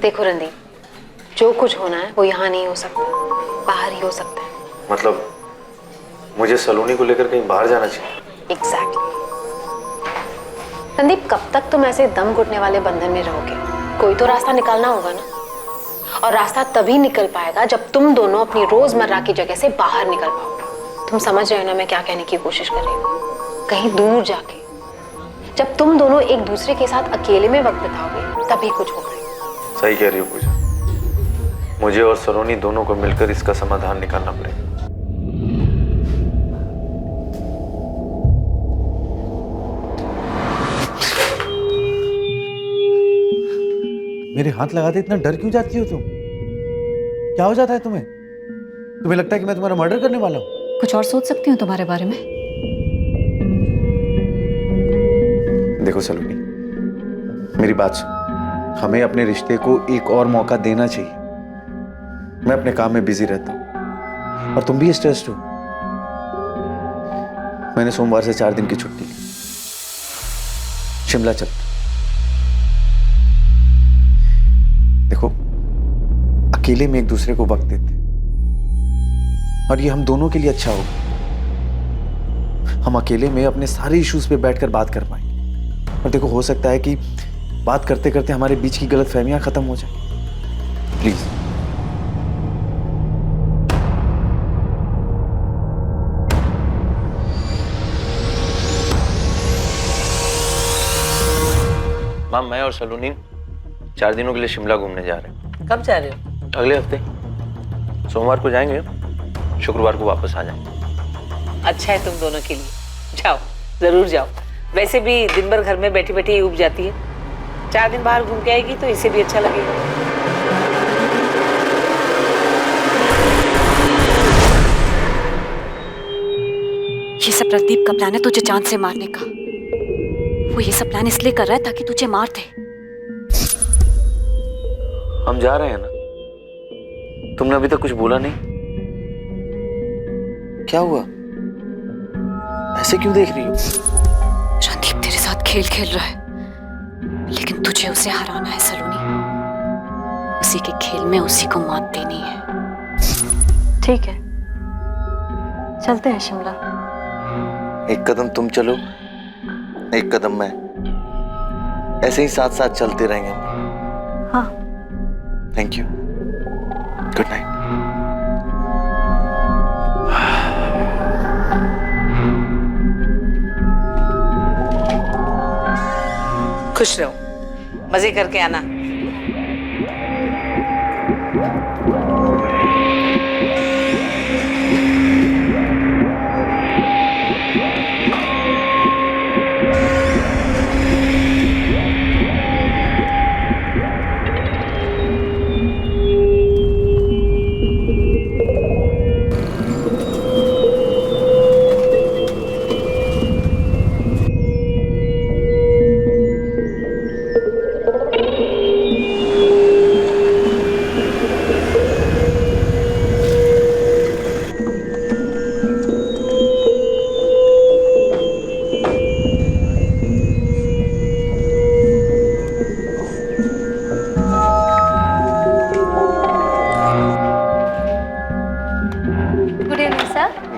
देखो रणदीप, जो कुछ होना है वो यहाँ नहीं हो सकता, बाहर ही हो सकता है। मतलब मुझे सलोनी को लेकर कहीं बाहर जाना चाहिए? एग्जैक्टली। रणदीप, कब तक तुम ऐसे दम घुटने वाले बंधन में रहोगे? कोई तो रास्ता निकालना होगा ना। और रास्ता तभी निकल पाएगा जब तुम दोनों अपनी रोजमर्रा की जगह से बाहर निकल पाओगे। तुम समझ रहे हो ना मैं क्या कहने की कोशिश कर रही हूँ? कहीं दूर जाके, जब तुम दोनों एक दूसरे के साथ अकेले में वक्त बिताओगे तभी कुछ होगा। सही कह रही हो पूजा, मुझे और सलोनी दोनों को मिलकर इसका समाधान निकालना पड़ेगा। मेरे हाथ लगाते इतना डर क्यों जाती हो तुम? क्या हो जाता है तुम्हें? तुम्हें लगता है कि मैं तुम्हारा मर्डर करने वाला हूं? कुछ और सोच सकती हूँ तुम्हारे बारे में। देखो सलोनी, मेरी बात सुन। हमें अपने रिश्ते को एक और मौका देना चाहिए। मैं अपने काम में बिजी रहता हूं और तुम भी स्ट्रेस्ड हो। मैंने सोमवार से 4 दिन की छुट्टी ली। शिमला चलते। देखो, अकेले में एक दूसरे को वक्त देते और ये हम दोनों के लिए अच्छा होगा। हम अकेले में अपने सारे इश्यूज पे बैठकर बात कर पाएंगे। और देखो, हो सकता है कि बात करते करते हमारे बीच की गलतफहमियां खत्म हो जाए। प्लीज। माम, मैं और सलोनी 4 दिनों के लिए शिमला घूमने जा रहे हैं। कब जा रहे हो? अगले हफ्ते सोमवार को जाएंगे, शुक्रवार को वापस आ जाएंगे। अच्छा है तुम दोनों के लिए। जाओ, जरूर जाओ। वैसे भी दिन भर घर में बैठी बैठी उब जाती है। 4 दिन बाहर घूम के आएगी तो इसे भी अच्छा लगेगा। ये सब रणदीप का प्लान है तुझे चांद से मारने का। वो ये सब प्लान इसलिए कर रहा है ताकि तुझे मार दे। हम जा रहे हैं ना। तुमने अभी तक कुछ बोला नहीं। क्या हुआ? ऐसे क्यों देख रही हो? रणदीप तेरे साथ खेल खेल रहा है, लेकिन तुझे उसे हराना है सलोनी। उसी के खेल में उसी को मात देनी है। ठीक है, चलते हैं शिमला। एक कदम तुम चलो, एक कदम मैं। ऐसे ही साथ साथ चलते रहेंगे हम। हाँ। Thank you. Good night. खुश रहो, मजे करके आना।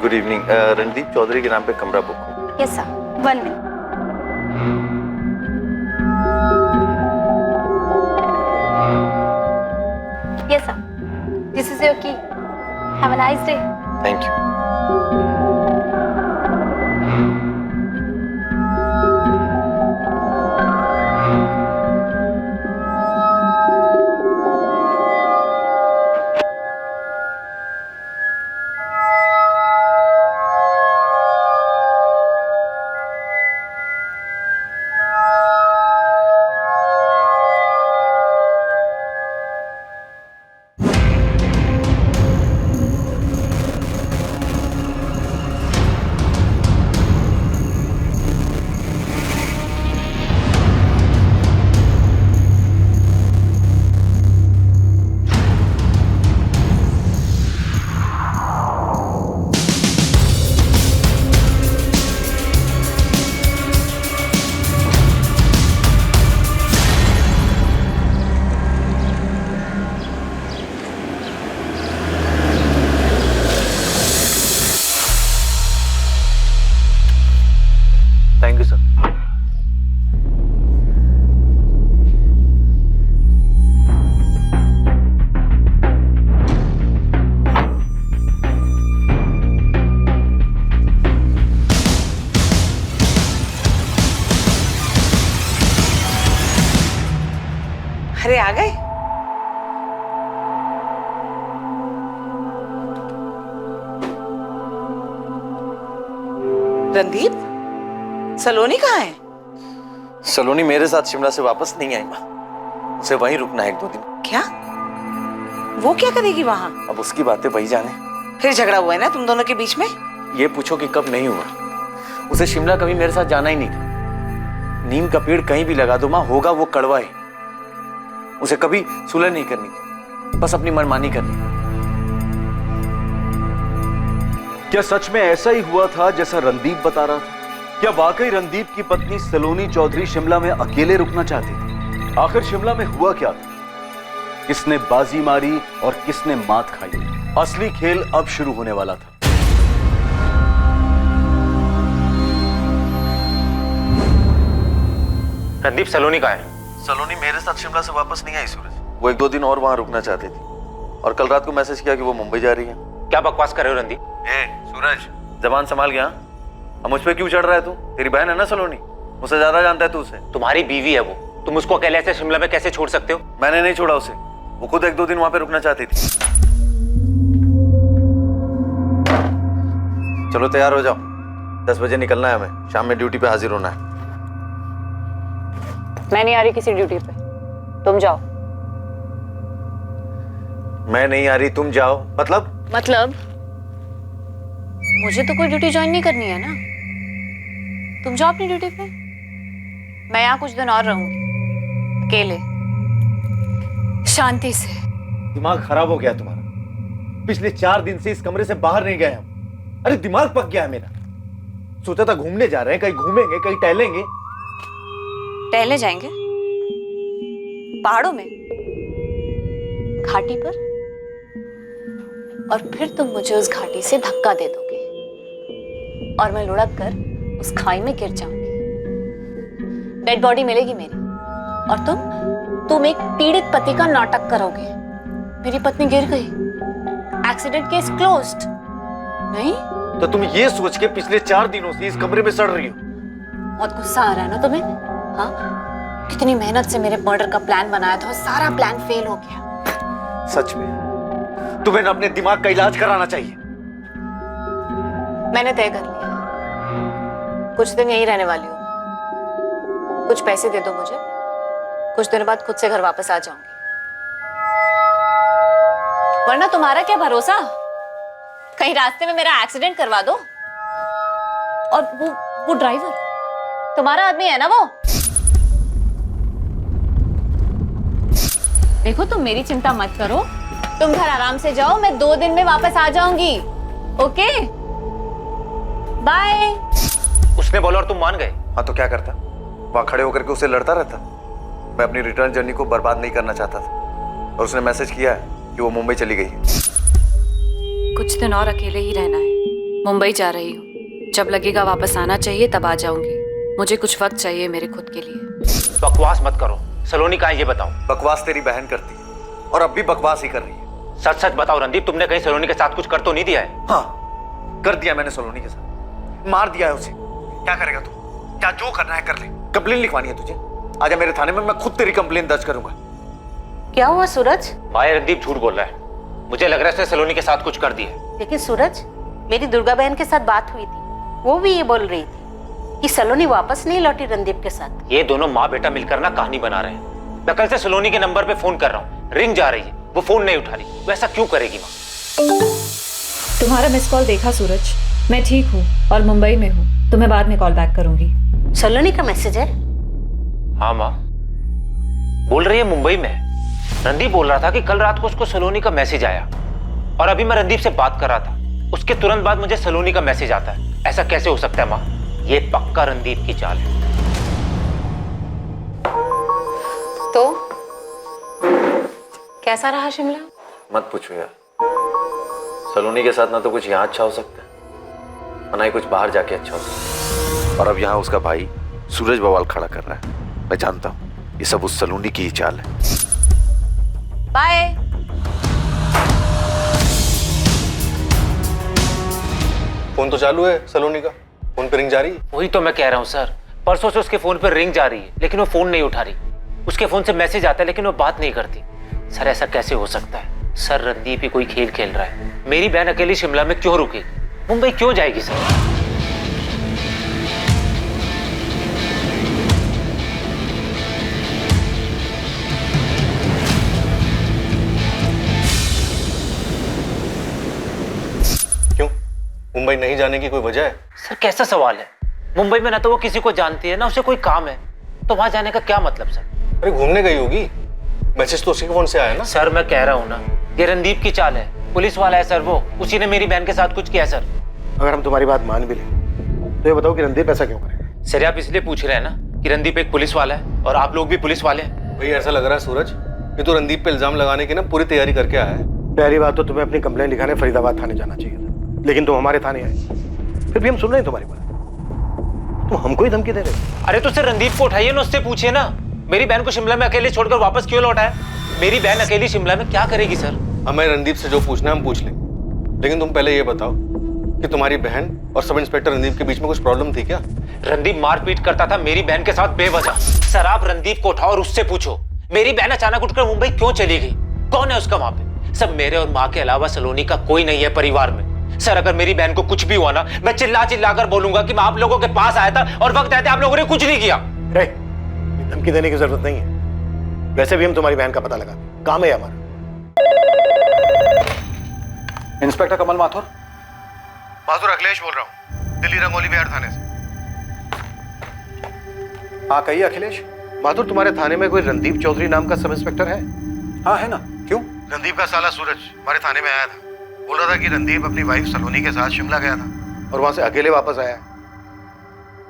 Good evening. रणदीप चौधरी के नाम पे कमरा बुक हो। Yes sir, 1 minute. Yes sir, this is your key. Have a nice day. Thank you. अरे आ गए? रणदीप, सलोनी कहाँ है? सलोनी मेरे साथ शिमला से वापस नहीं आई माँ। उसे वहीं रुकना है 1-2 दिन। क्या? वो क्या करेगी वहां? अब उसकी बातें वही जाने। फिर झगड़ा हुआ है ना तुम दोनों के बीच में? ये पूछो कि कब नहीं हुआ। उसे शिमला कभी मेरे साथ जाना ही नहीं था। नीम का पेड़ कहीं भी लगा दो माँ, होगा वो कड़वा है। उसे कभी सुलह नहीं करनी थी, बस अपनी मनमानी करनी। क्या सच में ऐसा ही हुआ था जैसा रणदीप बता रहा था? क्या वाकई रणदीप की पत्नी सलोनी चौधरी शिमला में अकेले रुकना चाहती थी? आखिर शिमला में हुआ क्या था? किसने बाजी मारी और किसने मात खाई? असली खेल अब शुरू होने वाला था। रणदीप, सलोनी कहाँ है? सलोनी मेरे साथ शिमला से वापस नहीं आई सूरज। वो 1-2 दिन और वहां रुकना चाहती थी और कल रात को मैसेज किया कि वो मुंबई जा रही है। क्या बकवास कर रहे हो रणदीप? सूरज, जबान संभाल गया। अब मुझ पे क्यों चढ़ रहा है तू? तेरी बहन है ना सलोनी, मुझसे ज्यादा जानता है तू उसे। तुम्हारी बीवी है वो, तुम उसको अकेले ऐसे शिमला में कैसे छोड़ सकते हो? मैंने नहीं छोड़ा उसे, वो खुद 1-2 दिन वहां पे रुकना चाहती थी। चलो तैयार हो जाओ, 10 बजे निकलना है हमें। शाम में ड्यूटी पे हाजिर होना है। मैं नहीं आ रही किसी ड्यूटी पे, तुम जाओ। मैं नहीं आ रही, तुम जाओ। मतलब मुझे तो कोई ड्यूटी ज्वाइन नहीं करनी है ना। तुम जाओ अपनी ड्यूटी पे, मैं यहाँ कुछ दिन और रहूंगी अकेले, शांति से। दिमाग खराब हो गया तुम्हारा। पिछले 4 दिन से इस कमरे से बाहर नहीं गए हम। अरे दिमाग पक गया है मेरा। सोचा था घूमने जा रहे हैं, कहीं घूमेंगे, कहीं टहलेंगे। टहले जाएंगे पहाड़ों में, घाटी पर, और फिर तुम मुझे उस घाटी से धक्का दे दोगे और मैं लुढ़क कर उस खाई में गिर जाऊंगी। डेड बॉडी मिलेगी मेरी, और तुम एक पीड़ित पति का नाटक करोगे। मेरी पत्नी गिर गई, एक्सीडेंट केस क्लोज्ड। नहीं तो तुम ये सोच के पिछले 4 दिनों से इस कमरे में सड़ रही हो? बहुत गुस्सा आ रहा है ना तुम्हें? हाँ, कितनी मेहनत से मेरे मर्डर का प्लान बनाया था और सारा प्लान फेल हो गया। सच में तुम्हें ना अपने दिमाग का इलाज कराना चाहिए। मैंने तय कर लिया, कुछ दिन यहीं रहने वाली हूँ। कुछ पैसे दे दो मुझे, कुछ दिनों बाद खुद से घर वापस आ जाऊंगी। वरना तुम्हारा क्या भरोसा, कहीं रास्ते में मेरा एक्सीडेंट करवा दो। और वो ड्राइवर तुम्हारा आदमी है ना वो? देखो, तुम मेरी चिंता मत करो, तुम घर आराम से जाओ, मैं 2 दिन में वापस आ जाऊंगी। Okay, bye. उसने बोला और तुम मान गए? हाँ तो क्या करता, वहां खड़े होकर के उसे लड़ता रहता। मैं अपनी रिटर्न जर्नी को बर्बाद नहीं करना चाहता था और उसने मैसेज किया है कि वो मुंबई चली गई है। कुछ दिन और अकेले ही रहना है। मुंबई जा रही हूँ, जब लगेगा वापस आना चाहिए तब आ जाऊंगी। मुझे कुछ वक्त चाहिए मेरे खुद के लिए। बकवास मत करो। सलोनी कहाँ है ये बताओ। बकवास तेरी बहन करती है और अब भी बकवास ही कर रही है। सच सच बताओ रणदीप, तुमने कहीं सलोनी के साथ कुछ कर तो नहीं दिया है? हाँ, कर दिया मैंने सलोनी के साथ, मार दिया है उसे। क्या करेगा तू? क्या जो करना है कर ले। कंप्लेन लिखवानी है तुझे? आजा मेरे थाने में, मैं खुद तेरी कंप्लेन दर्ज करूंगा। क्या हुआ सूरज? भाई रणदीप झूठ बोल रहा है, मुझे लग रहा है उसने सलोनी के साथ कुछ कर दिया है। लेकिन सूरज, मेरी दुर्गा बहन के साथ बात हुई थी, वो भी ये बोल रही थी कि सलोनी वापस नहीं लौटी रणदीप के साथ। ये दोनों माँ बेटा मिलकर ना कहानी बना रहे हैं। मैं कल से सलोनी के नंबर पे फोन कर रहा हूँ, रिंग जा रही है, वो फोन नहीं उठा रही। वो ऐसा क्यों करेगी माँ? तुम्हारा मिस कॉल देखा सूरज, मैं ठीक हूँ और मुंबई में हूँ। तुम्हें बाद में कॉल बैक करूंगी। सलोनी का मैसेज है? हाँ माँ, बोल रही है मुंबई में। रणदीप बोल रहा था कि कल रात को उसको सलोनी का मैसेज आया और अभी मैं रणदीप से बात कर रहा था, उसके तुरंत बाद मुझे सलोनी का मैसेज आता है। ऐसा कैसे हो सकता है माँ? ये पक्का रणदीप की चाल है। तो कैसा रहा शिमला? मत पूछो यार, सलोनी के साथ ना तो कुछ यहाँ अच्छा हो सकता है और ना ही कुछ बाहर जाके अच्छा हो सकता है। और अब यहाँ उसका भाई सूरज बवाल खड़ा कर रहा है। मैं जानता हूँ ये सब उस सलोनी की ही चाल है। बाय। फोन तो चालू है सलोनी का, फोन पे रिंग जा रही है। वही तो मैं कह रहा हूँ सर, परसों से उसके फोन पर रिंग जा रही है लेकिन वो फोन नहीं उठा रही। उसके फोन से मैसेज आता है लेकिन वो बात नहीं करती। सर ऐसा कैसे हो सकता है? सर रणदीप ही कोई खेल खेल रहा है। मेरी बहन अकेली शिमला में क्यों रुकेगी? मुंबई क्यों जाएगी सर? क्यों? मुंबई नहीं जाने की कोई वजह है? सर कैसा सवाल है? मुंबई में ना तो वो किसी को जानती है ना उसे कोई काम है, तो वहां जाने का क्या मतलब सर? अरे घूमने गई होगी, मैसेज तो उसके फोन से आया ना। सर मैं कह रहा हूँ ना, ये रणदीप की चाल है, पुलिस वाला है सर वो, उसी ने मेरी बहन के साथ कुछ किया सर। अगर हम तुम्हारी बात मान भी लें तो ये बताओ कि रणदीप ऐसा क्यों करेगा? सर आप इसलिए पूछ रहे हैं ना कि रणदीप एक पुलिस वाला है और आप लोग भी पुलिस वाले हैं। भाई ऐसा लग रहा है सूरज, ये तो रणदीप पे इल्जाम लगाने की ना पूरी तैयारी करके आया है। पहली बात तो तुम्हें अपनी कंप्लेंट लिखाने फरीदाबाद थाने जाना चाहिए था, लेकिन तुम हमारे थाने आए। फिर भी हम सुन रहे हैं तुम्हारी बात, तुम हमको ही धमकी दे रहे हो। अरे तो सर रणदीप को उठाइए ना, उससे पूछिए ना मेरी बहन को शिमला में अकेले छोड़कर वापस क्यों लौटा है? मेरी बहन अकेली शिमला में क्या करेगी सर? हमें रणदीप से जो पूछना है हम पूछ लेंगे, लेकिन तुम पहले ये बताओ कि तुम्हारी बहन और सब इंस्पेक्टर रणदीप के बीच में कुछ प्रॉब्लम थी क्या? रणदीप मारपीट करता था मेरी बहन के साथ बेवजह। सर आप रणदीप को उठाओ और उससे पूछो मेरी बहन अचानक उठकर मुंबई क्यों चली गई, कौन है उसका वहां पे? सब मेरे और माँ के अलावा सलोनी का कोई नहीं है परिवार में। सर अगर मेरी बहन को कुछ भी हुआ ना, मैं चिल्ला चिल्ला कर बोलूंगा कि मैं आप लोगों के पास आया था और वक्त आते आप लोगों ने कुछ नहीं किया। धमकी देने की जरूरत नहीं है, वैसे भी हम तुम्हारी बहन का पता लगा, काम है हमारा। इंस्पेक्टर कमल माथुर। माथुर अखिलेश बोल रहा हूँ, दिल्ली रंगोली बिहार थाने से। हाँ कहिए अखिलेश। माथुर तुम्हारे थाने में कोई रणदीप चौधरी नाम का सब इंस्पेक्टर है? हाँ है ना, क्यों? रणदीप का साला सूरज हमारे थाने में आया था, बोल रहा था कि रणदीप अपनी वाइफ सलोनी के साथ शिमला गया था और वहां से अकेले वापस आया।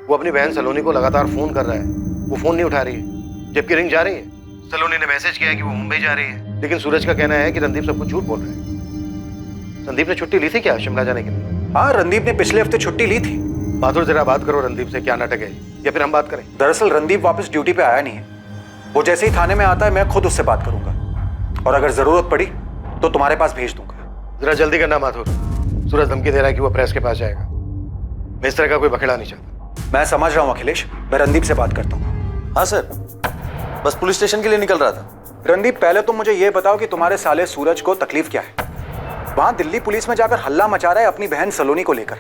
वो अपनी बहन सलोनी को लगातार फोन कर रहा है, वो फोन नहीं उठा रही है, जबकि रिंग जा रही है। सलोनी ने मैसेज किया है कि वो मुंबई जा रही है, लेकिन सूरज का कहना है कि रणदीप सब कुछ झूठ बोल रहा है। रणदीप ने छुट्टी ली थी क्या शिमला जाने के लिए? हाँ रणदीप ने पिछले हफ्ते छुट्टी ली थी। माथुर जरा बात करो रणदीप से, क्या नाटक है, या फिर हम बात करें? दरअसल रणदीप वापस ड्यूटी पे आया नहीं है, वो जैसे ही थाने में आता है मैं खुद उससे बात करूंगा और अगर जरूरत पड़ी तो तुम्हारे पास भेज दूंगा। जरा जल्दी करना माथुर, सूरज धमकी दे रहा है कि वो प्रेस के पास जाएगा। मैं इस तरह का कोई बखेड़ा नहीं चाहता। मैं समझ रहा हूँ अखिलेश, मैं रणदीप से बात करता हूँ। हाँ सर, बस पुलिस स्टेशन के लिए निकल रहा था। रणदीप पहले तो मुझे ये बताओ कि तुम्हारे साले सूरज को तकलीफ क्या है? वहां दिल्ली पुलिस में जाकर हल्ला मचा रहा है अपनी बहन सलोनी को लेकर।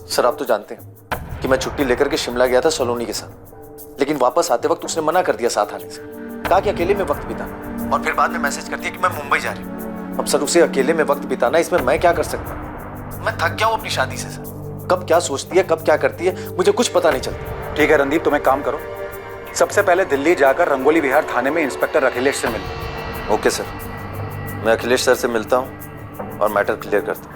सर आप तो जानते हैं कि मैं छुट्टी लेकर के शिमला गया था सलोनी के साथ, लेकिन वापस आते वक्त उसने मना कर दिया साथ आने से, कहा कि अकेले में वक्त बिताना, और फिर बाद में मैसेज कर दिया कि मैं मुंबई जा रही हूँ। अब सर उसे अकेले में वक्त बिताना, इसमें मैं क्या कर सकता हूँ? मैं थक गया हूँ अपनी शादी से सर, कब क्या सोचती है कब क्या करती है मुझे कुछ पता नहीं चलता। ठीक है रणदीप, तुम एक काम करो, सबसे पहले दिल्ली जाकर रंगोली विहार थाने में इंस्पेक्टर अखिलेश से मिलो। ओके सर, मैं अखिलेश सर से मिलता हूँ और मैटर क्लियर करता हूँ।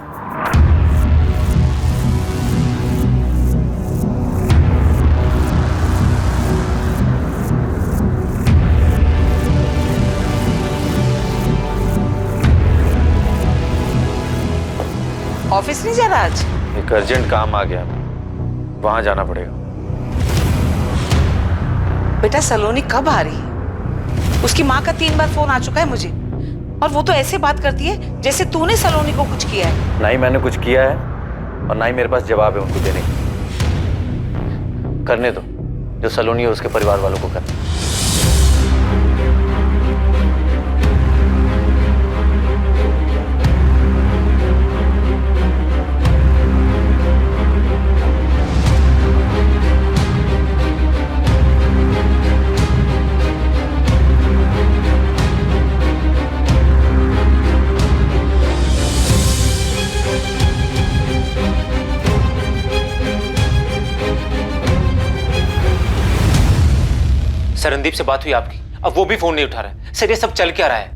ऑफिस नहीं जा रहा आज? एक अर्जेंट काम आ गया, वहां जाना पड़ेगा। बेटा सलोनी कब आ रही है? उसकी माँ का 3 बार फोन आ चुका है मुझे, और वो तो ऐसे बात करती है जैसे तूने सलोनी को कुछ किया है। ना ही मैंने कुछ किया है और ना ही मेरे पास जवाब है उनको देने की। करने दो जो सलोनी है उसके परिवार वालों को करना। सर रणदीप से बात हुई आपकी? अब वो भी फोन नहीं उठा रहा है। सर ये सब चल क्या रहा है?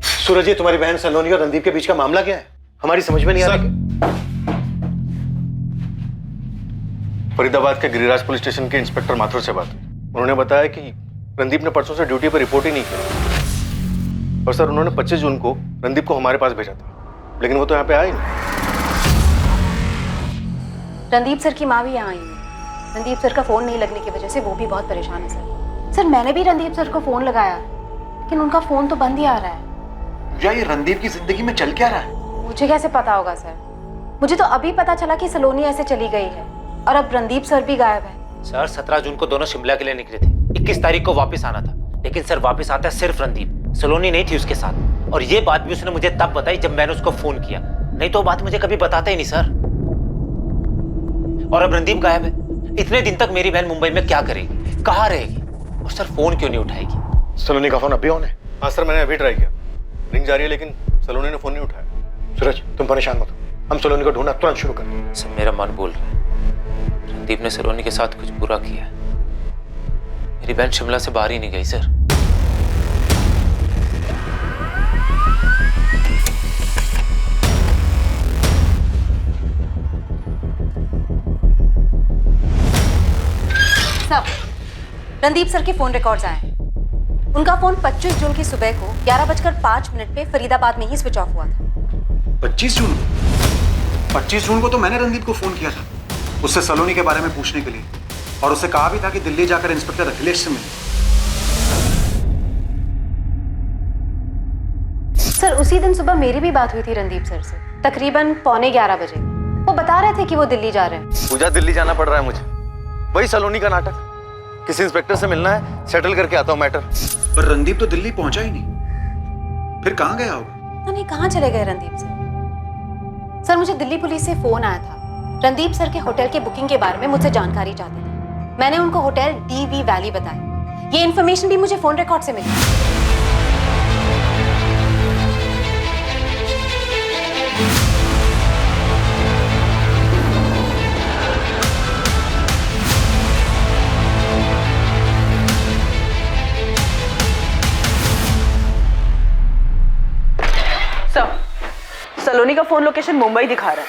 सूरज जी तुम्हारी बहन सलोनी और रणदीप के बीच का मामला क्या है? हमारी समझ में नहीं आ रहा। फरीदाबाद के गिरिराज पुलिस स्टेशन के इंस्पेक्टर माथुर से बात हुई। उन्होंने बताया कि रणदीप ने परसों से ड्यूटी पर रिपोर्ट ही नहीं की, और सर उन्होंने 25 जून को रणदीप को हमारे पास भेजा था, लेकिन वो तो यहाँ पे आया ही नहीं। रणदीप सर की माँ भी यहाँ आई है। रणदीप सर का फोन नहीं लगने की वजह से वो भी बहुत परेशान है सर। सर मैंने भी रणदीप सर को फोन लगाया, लेकिन उनका फोन तो बंद ही आ रहा है। या ये रणदीप की जिंदगी में चल क्या रहा है? मुझे कैसे पता होगा सर? मुझे तो अभी पता चला कि सलोनी ऐसे चली गई है और अब रणदीप सर भी गायब है। सर 17 जून को दोनों शिमला के लिए निकले थे, 21 तारीख को वापस आना था। लेकिन सर वापस आता है सिर्फ रणदीप, सलोनी नहीं थी उसके साथ। और ये बात भी उसने मुझे तब बताई जब मैंने उसको फोन किया, नहीं तो वो बात मुझे कभी बताता ही नहीं सर। और अब रणदीप गायब है। इतने दिन तक मेरी बहन मुंबई में क्या करेगी, कहाँ रहेगी, और सर फोन क्यों नहीं उठाएगी? सलोनी का फोन अभी ऑन है? हाँ सर, मैंने अभी ट्राई किया, रिंग जा रही है, लेकिन सलोनी ने फोन नहीं उठाया। सूरज तुम परेशान मत हो, हम सलोनी को ढूंढना तुरंत शुरू करें। सर मेरा मन बोल रहा है रणदीप ने सलोनी के साथ कुछ बुरा किया है। मेरी बहन शिमला से बाहर ही नहीं गई सर। रणदीप सर के फोन रिकॉर्ड्स आए हैं। उनका फोन 25 जून की सुबह को 11:05 पे फरीदाबाद में ही स्विच ऑफ हुआ था। 25 जून? 25 जून को तो मैंने रणदीप को फोन किया था उससे सलोनी के बारे में पूछने के लिए, और उससे कहा भी था कि दिल्ली जाकर इंस्पेक्टर अखिलेश से मिले। सर उसी दिन सुबह मेरी भी बात हुई थी रणदीप सर से, तकरीबन 11:15 बजे। वो बता रहे थे कि वो दिल्ली जा रहे हैं। पूजा, दिल्ली जाना पड़ रहा है मुझे, वही सलोनी का नाटक। किसी इंस्पेक्टर से मिलना है, सेटल करके आता हूँ मैटर। पर रणदीप तो दिल्ली पहुंचा ही नहीं, फिर कहाँ गया होगा? नहीं, कहाँ चले गए रणदीप सर? सर मुझे दिल्ली पुलिस से फोन आया था। रणदीप सर के होटल के बुकिंग के बारे में मुझसे जानकारी चाहते थे। मैंने उनको होटल DV वैली बताया। ये इन्फॉर्मेशन भी मुझे फोन रिकॉर्ड से मिली। सलोनी का फोन लोकेशन मुंबई दिखा रहा है।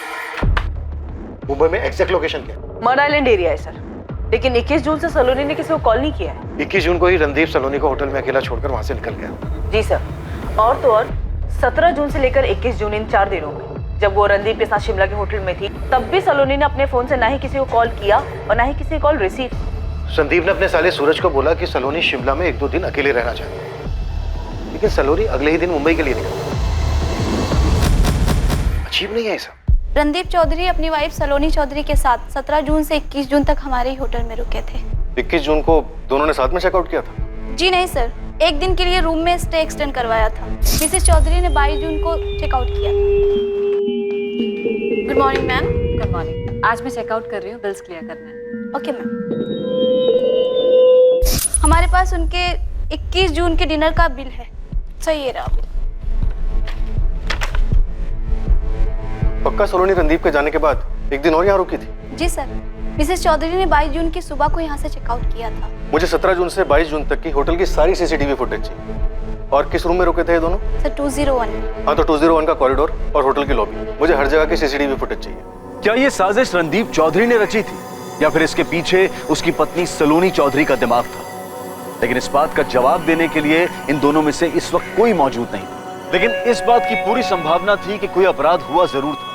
मुंबई में एग्जैक्ट लोकेशन क्या है? मड आइलैंड एरिया है सर, लेकिन 21 जून से सलोनी ने किसी को कॉल नहीं किया है। 21 जून को ही रणदीप सलोनी को होटल में अकेला छोड़कर वहां से निकल गया। जी सर, और तो और 17 जून से लेकर 21 जून इन 4 दिनों में जब वो रणदीप के साथ शिमला के होटल में थी, तब भी सलोनी ने अपने फोन से ना ही किसी को कॉल किया और ना ही किसी कॉल रिसीव। संदीप ने अपने साले सूरज को बोला कि सलोनी शिमला में 1-2 दिन अकेले रहना चाहती है, लेकिन सलोनी अगले ही दिन मुंबई के लिए निकली। अजीब नहीं है सब? रणदीप चौधरी अपनी वाइफ सलोनी चौधरी के साथ 17 जून से 21 जून तक हमारे ही होटल में रुके थे। 21 जून को दोनों ने साथ में चेकआउट किया था? जी नहीं सर, एक दिन के लिए रूम में स्टे एक्सटेंड करवाया था। मिसेस चौधरी ने 22 जून को चेकआउट किया था। Good morning ma'am. Good morning. आज मैं चेकआउट कर रही हूँ, बिल्स क्लियर करना है। Okay ma'am. हमारे पास उनके 21 जून के डिनर का बिल है। सही है रहा। पक्का सलोनी रणदीप के जाने के बाद एक दिन और यहाँ रुकी थी? जी सर, मिसेस चौधरी ने 22 जून की सुबह को यहाँ से चेकआउट किया था। मुझे 17 जून से 22 जून तक की होटल की सारी CCTV फुटेज चाहिए। और किस रूम में रुके थे ये दोनों? सर 201। हाँ, तो 201 का कॉरिडोर और होटल की लॉबी, मुझे हर जगह की CCTV फुटेज चाहिए। क्या ये साजिश रणदीप चौधरी ने रची थी या फिर इसके पीछे उसकी पत्नी सलोनी चौधरी का दिमाग था? लेकिन इस बात का जवाब देने के लिए इन दोनों में से इस वक्त कोई मौजूद नहीं था। लेकिन इस बात की पूरी संभावना थी कि कोई अपराध हुआ जरूर था,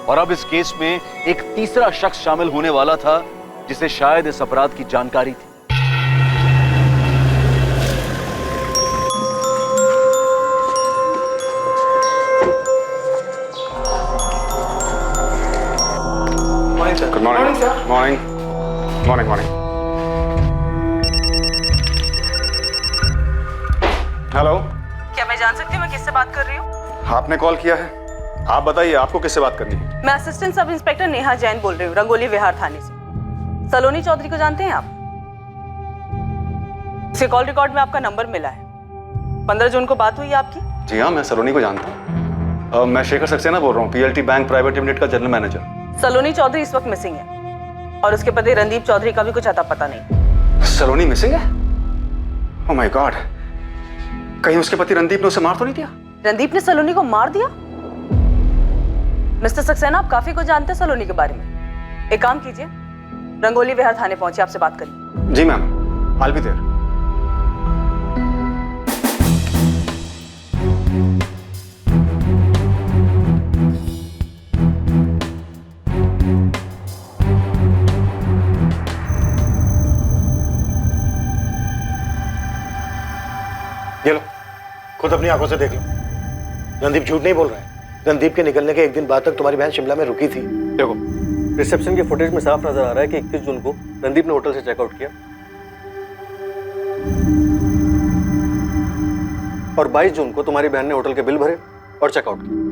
और अब इस केस में एक तीसरा शख्स शामिल होने वाला था जिसे शायद इस अपराध की जानकारी थी। Morning sir. Good morning sir. Morning morning morning. Hello, क्या मैं जान सकती हूँ मैं किससे बात कर रही हूँ? आपने कॉल किया है, आप बताइए आपको किससे बात करनी है? मैं assistant sub inspector Neha Jain बोल रही हूँ, रंगोली विहार थाने से। सलोनी चौधरी को जानते हैं आप? उसके कॉल रिकॉर्ड में आपका नंबर मिला है। 15 जून को बात हुई है आपकी? जी हाँ, मैं सलोनी को जानता हूँ। मैं शेखर सक्सेना बोल रहा हूँ, PLT बैंक प्राइवेट लिमिटेड का जनरल मैनेजर। सलोनी चौधरी इस वक्त मिसिंग है और उसके पति रणदीप चौधरी का भी कुछ अता पता नहीं। सलोनी मिसिंग है? ओह माय गॉड, कहीं उसके पति रणदीप ने उसे मार तो नहीं दिया? रणदीप ने सलोनी को मार दिया? मिस्टर सक्सेना, आप काफी कुछ जानते हैं सलोनी के बारे में। एक काम कीजिए, रंगोली विहार थाने पहुंचे, आपसे बात करिए। जी मैम, I'll be there। ये लो, खुद अपनी आंखों से देख लो। रणदीप झूठ नहीं बोल रहा है। रणदीप के निकलने के एक दिन बाद तक तुम्हारी बहन शिमला में रुकी थी। देखो, रिसेप्शन के फुटेज में साफ नजर आ रहा है कि 21 जून को रणदीप ने होटल से चेकआउट किया। और 22 जून को तुम्हारी बहन ने होटल के बिल भरे और चेकआउट किया।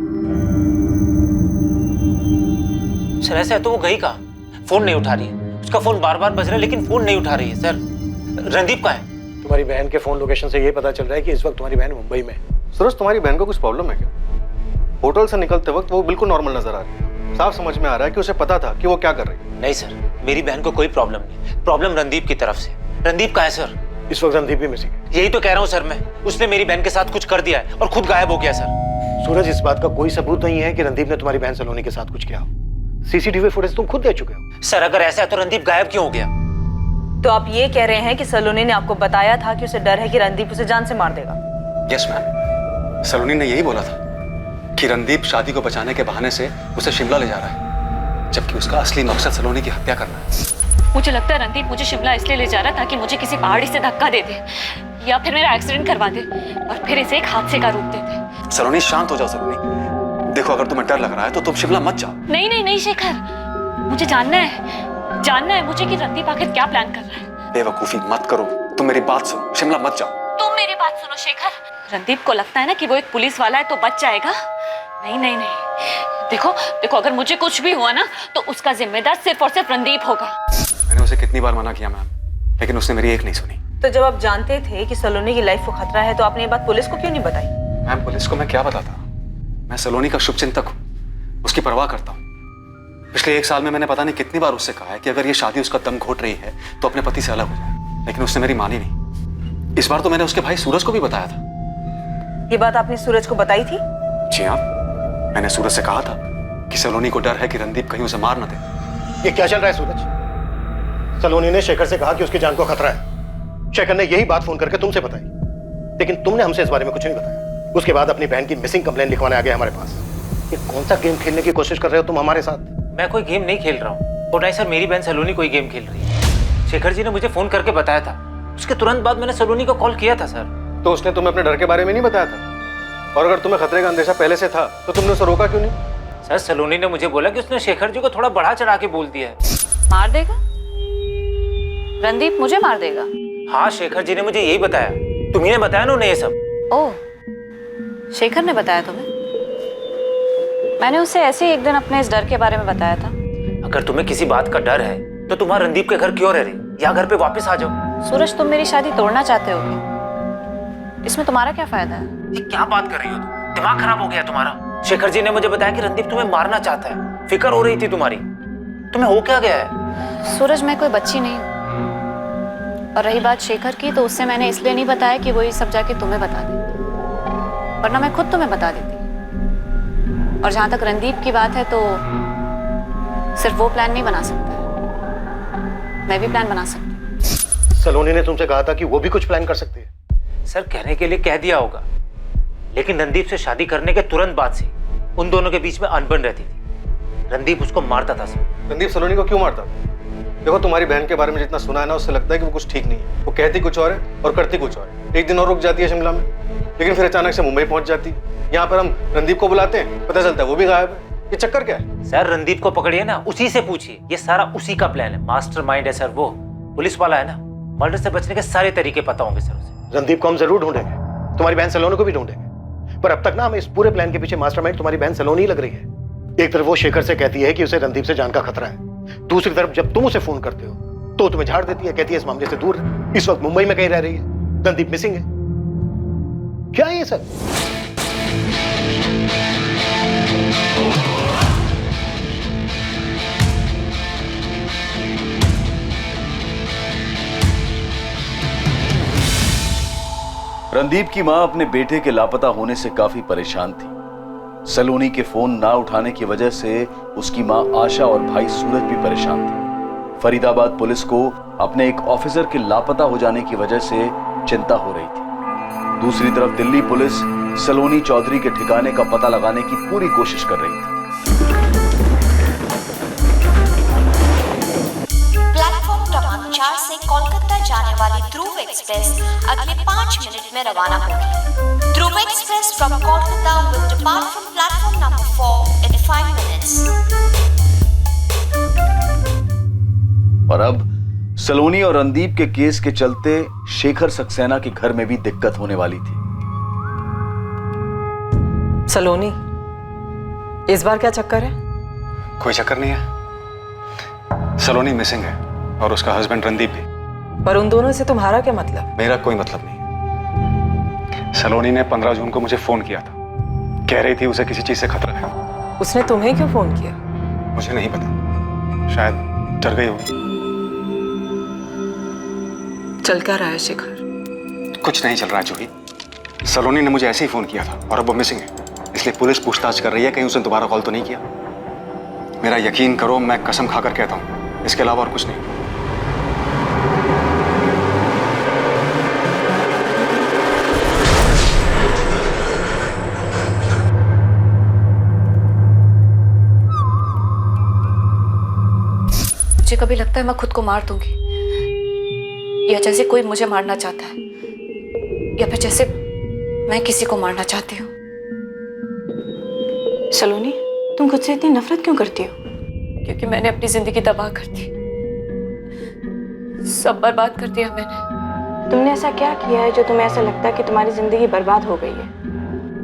सर ऐसा है तो वो गई कहाँ? फोन नहीं उठा रही है, उसका फोन बार बार बज रहा है लेकिन फोन नहीं उठा रही है। सर रणदीप कहाँ है? तुम्हारी बहन के फोन लोकेशन से ये पता चल रहा है कि इस वक्त तुम्हारी बहन मुंबई में है। सूरज, तुम्हारी बहन को कुछ प्रॉब्लम है क्या? होटल से निकलते वक्त वो बिल्कुल नॉर्मल नजर आ रही है। साफ समझ में आ रहा है कि उसे पता था कि वो क्या कर रही है। नहीं सर, मेरी बहन को कोई प्रॉब्लम नहीं, प्रॉब्लम रणदीप की तरफ से। रणदीप कहाँ है सर? इस वक्त रणदीप भी मिसिंग है। यही तो कह रहा हूँ सर मैं, उसने मेरी बहन के साथ कुछ कर दिया है और खुद गायब हो गया सर। सूरज, इस बात का कोई सबूत नहीं है कि रणदीप ने तुम्हारी बहन सलोनी के साथ कुछ किया हो। सीसीटीवी फुटेज तुम खुद दे चुके हो। सर अगर ऐसा है तो रणदीप गायब क्यों हो गया? तो आप ये कह रहे हैं कि सलोनी ने आपको बताया था कि उसे डर है कि रणदीप उसे जान से मार देगा? यस मैम, सलोनी ने यही बोला था कि रणदीप शादी को बचाने के बहाने से उसे शिमला ले जा रहा है, जबकि उसका असली मकसद सलोनी की हत्या करना है। मुझे लगता है रणदीप मुझे शिमला इसलिए ले जा रहा है ताकि मुझे किसी पहाड़ी से धक्का दे दे या फिर मेरा एक्सीडेंट करवा दे और फिर इसे एक हादसे का रूप दे दे। सलोनी शांत हो जाओ सलोनी। देखो, अगर तुम्हें डर लग रहा है तो तुम शिमला मत जाओ। नहीं नहीं नहीं शेखर, मुझे जानना है मुझे कि रणदीप आखिर क्या प्लान कर रहा है। बेवकूफी मत करो, तुम मेरी बात सुनो, शिमला मत जाओ। तुम मेरी बात सुनो शेखर, रणदीप को लगता है ना कि वो एक पुलिस वाला है तो बच जाएगा। नहीं नहीं नहीं, देखो अगर मुझे कुछ भी हुआ ना तो उसका जिम्मेदार सिर्फ और सिर्फ रणदीप होगा। मैंने उसे कितनी बार मना किया मैम, लेकिन उसने मेरी एक नहीं सुनी। तो जब आप जानते थे कि सलोनी की लाइफ को खतरा है तो आपने ये बात पुलिस को क्यों नहीं बताई? मैम, पुलिस को मैं क्या बताता? मैं सलोनी का शुभचिंतक हूँ, उसकी परवाह करता हूँ। पिछले 1 साल में मैंने पता नहीं कितनी बार उससे कहा है कि अगर ये शादी उसका दम घोट रही है तो अपने पति से अलग हो जाए, लेकिन उसने मेरी मानी नहीं। इस बार तो मैंने उसके भाई सूरज को भी बताया था। ये बात आपने सूरज को बताई थी? जी हाँ, मैंने सूरज से कहा था कि सलोनी को डर है कि रणदीप कहीं उसे मार न दे। ये क्या चल रहा है सूरज? सलोनी ने शेखर से कहा कि उसकी जान को खतरा है। शेखर ने यही बात फोन करके तुमसे बताई, लेकिन तुमने हमसे इस बारे में कुछ नहीं बताया। उसके बाद अपनी बहन की मिसिंग कंप्लेंट लिखवाने आ गए हमारे पास। ये कौन सा गेम खेलने की कोशिश कर रहे हो तुम हमारे साथ? मैं कोई गेम नहीं खेल रहा हूँ और नहीं सर, मेरी बहन सलोनी कोई गेम खेल रही है। शेखर जी ने मुझे फोन करके बताया था, उसके तुरंत बाद मैंने सलोनी को कॉल किया था सर। तो उसने तुम्हें अपने डर के बारे में नहीं बताया था? और अगर तुम्हें खतरे का अंदेशा पहले से था तो तुमने उसे रोका क्यों नहीं? सर सलोनी ने मुझे बोला कि उसने शेखर जी को थोड़ा बढ़ा चढ़ा के बोल दिया है। मार देगा? रणदीप मुझे मार देगा? हाँ, शेखर जी ने मुझे यही बताया। तुम्ही ने बताया ना उन्हें ये सब? ओह, शेखर ने बताया तुम्हें? मैंने उसे ऐसे ही एक दिन अपने इस डर के बारे में बताया था। अगर तुम्हें किसी बात का डर है तो तुम रणदीप के घर क्यों रह रही, या घर पे वापस आ जाओ। सूरज, तुम मेरी शादी तोड़ना चाहते हो क्या? इसमें तुम्हारा क्या फायदा है? ये क्या बात कर रही हो तुम? दिमाग खराब हो गया तुम्हारा? शेखर जी ने मुझे बताया कि रणदीप तुम्हें मारना चाहता है, फिक्र हो रही थी तुम्हारी। तुम्हें हो क्या गया है? सूरज, मैं कोई बच्ची नहीं हूँ। और रही बात शेखर की, तो उससे मैंने इसलिए नहीं बताया कि वो ये सब जाके तुम्हें बता देती, वरना मैं खुद तुम्हें बता देती। और जहां तक रणदीप की बात है तो सिर्फ वो प्लान नहीं बना सकता है, मैं भी प्लान बना सकती हूँ। सलोनी ने तुमसे कहा था कि वो भी कुछ प्लान कर सकती है। सर कहने के लिए कह दिया होगा, लेकिन रणदीप से शादी करने के तुरंत बाद से उन दोनों के बीच में अनबन रहती थी। रणदीप उसको मारता था सर। रणदीप सलोनी को क्यों मारता? देखो, तुम्हारी बहन के बारे में जितना सुना है ना, उससे लगता है कि वो कुछ ठीक नहीं है। वो कहती कुछ और है और करती कुछ और है। एक दिन और रुक जाती है शिमला में, लेकिन फिर अचानक से मुंबई पहुंच जाती। यहाँ पर हम रणदीप को बुलाते हैं, पता चलता है वो भी गायब है। ये चक्कर क्या है? सर रणदीप को पकड़िए ना, उसी से पूछिए, ये सारा उसी का प्लान है। मास्टरमाइंड है सर वो, पुलिस वाला है ना। मर्डर से बचने के सारे तरीके पता होंगे सर उसे। रणदीप को हम जरूर ढूंढेंगे, तुम्हारी बहन सलोनी को भी ढूंढेंगे, पर अब तक ना हमें इस पूरे प्लान के पीछे मास्टरमाइंड तुम्हारी बहन सलोनी ही लग रही है। एक तरफ वो शेखर से कहती है कि उसे रणदीप से जान का खतरा है, दूसरी तरफ जब तुम उसे फोन करते हो तो तुम्हें झाड़ देती है, कहती है इस मामले से दूर है। इस वक्त मुंबई में कहीं रह रही है, रणदीप मिसिंग है। क्या है ये सब? रणदीप की मां अपने बेटे के लापता होने से काफी परेशान थी। सलोनी के फोन ना उठाने की वजह से उसकी मां आशा और भाई सूरज भी परेशान थे। फरीदाबाद पुलिस को अपने एक ऑफिसर के लापता हो जाने की वजह से चिंता हो रही थी। दूसरी तरफ दिल्ली पुलिस सलोनी चौधरी के ठिकाने का पता लगाने की पूरी कोशिश कर रही थी। प्लेटफॉर्म क्रमांक 4 से कोलकाता जाने वाली ध्रुव एक्सप्रेस अगले 5 मिनट में रवाना होगी। Dhruv express from Kolkata will depart from platform number 4 in 5 minutes. और अब सलोनी और रणदीप के केस के चलते शेखर सक्सेना के घर में भी दिक्कत होने वाली थी। सलोनी, इस बार क्या चक्कर है? कोई चक्कर नहीं है। सलोनी मिसिंग है और उसका हस्बैंड रणदीप भी। पर उन दोनों से तुम्हारा क्या मतलब? मेरा कोई मतलब नहीं। सलोनी ने 15 जून को मुझे फोन किया था, कह रही थी उसे किसी चीज से खतरा है। उसने तुम्हें क्यों फोन किया? मुझे नहीं पता, शायद डर गई होगी। चल क्या रहा है शिखर? कुछ नहीं चल रहा है जूही। सलोनी ने मुझे ऐसे ही फोन किया था और अब वो मिसिंग है, इसलिए पुलिस पूछताछ कर रही है कहीं उसने दोबारा कॉल तो नहीं किया। मेरा यकीन करो, मैं कसम खाकर कहता हूं, इसके अलावा और कुछ नहीं। मुझे कभी लगता है मैं खुद को मार दूंगी, या जैसे कोई मुझे मारना चाहता है, या फिर जैसे मैं किसी को मारना चाहती हूँ। सलोनी, तुम खुद से इतनी नफरत क्यों करती हो? क्योंकि मैंने अपनी जिंदगी तबाह कर दी, सब बर्बाद कर दिया मैंने। तुमने ऐसा क्या किया है जो तुम्हें ऐसा लगता है कि तुम्हारी जिंदगी बर्बाद हो गई है?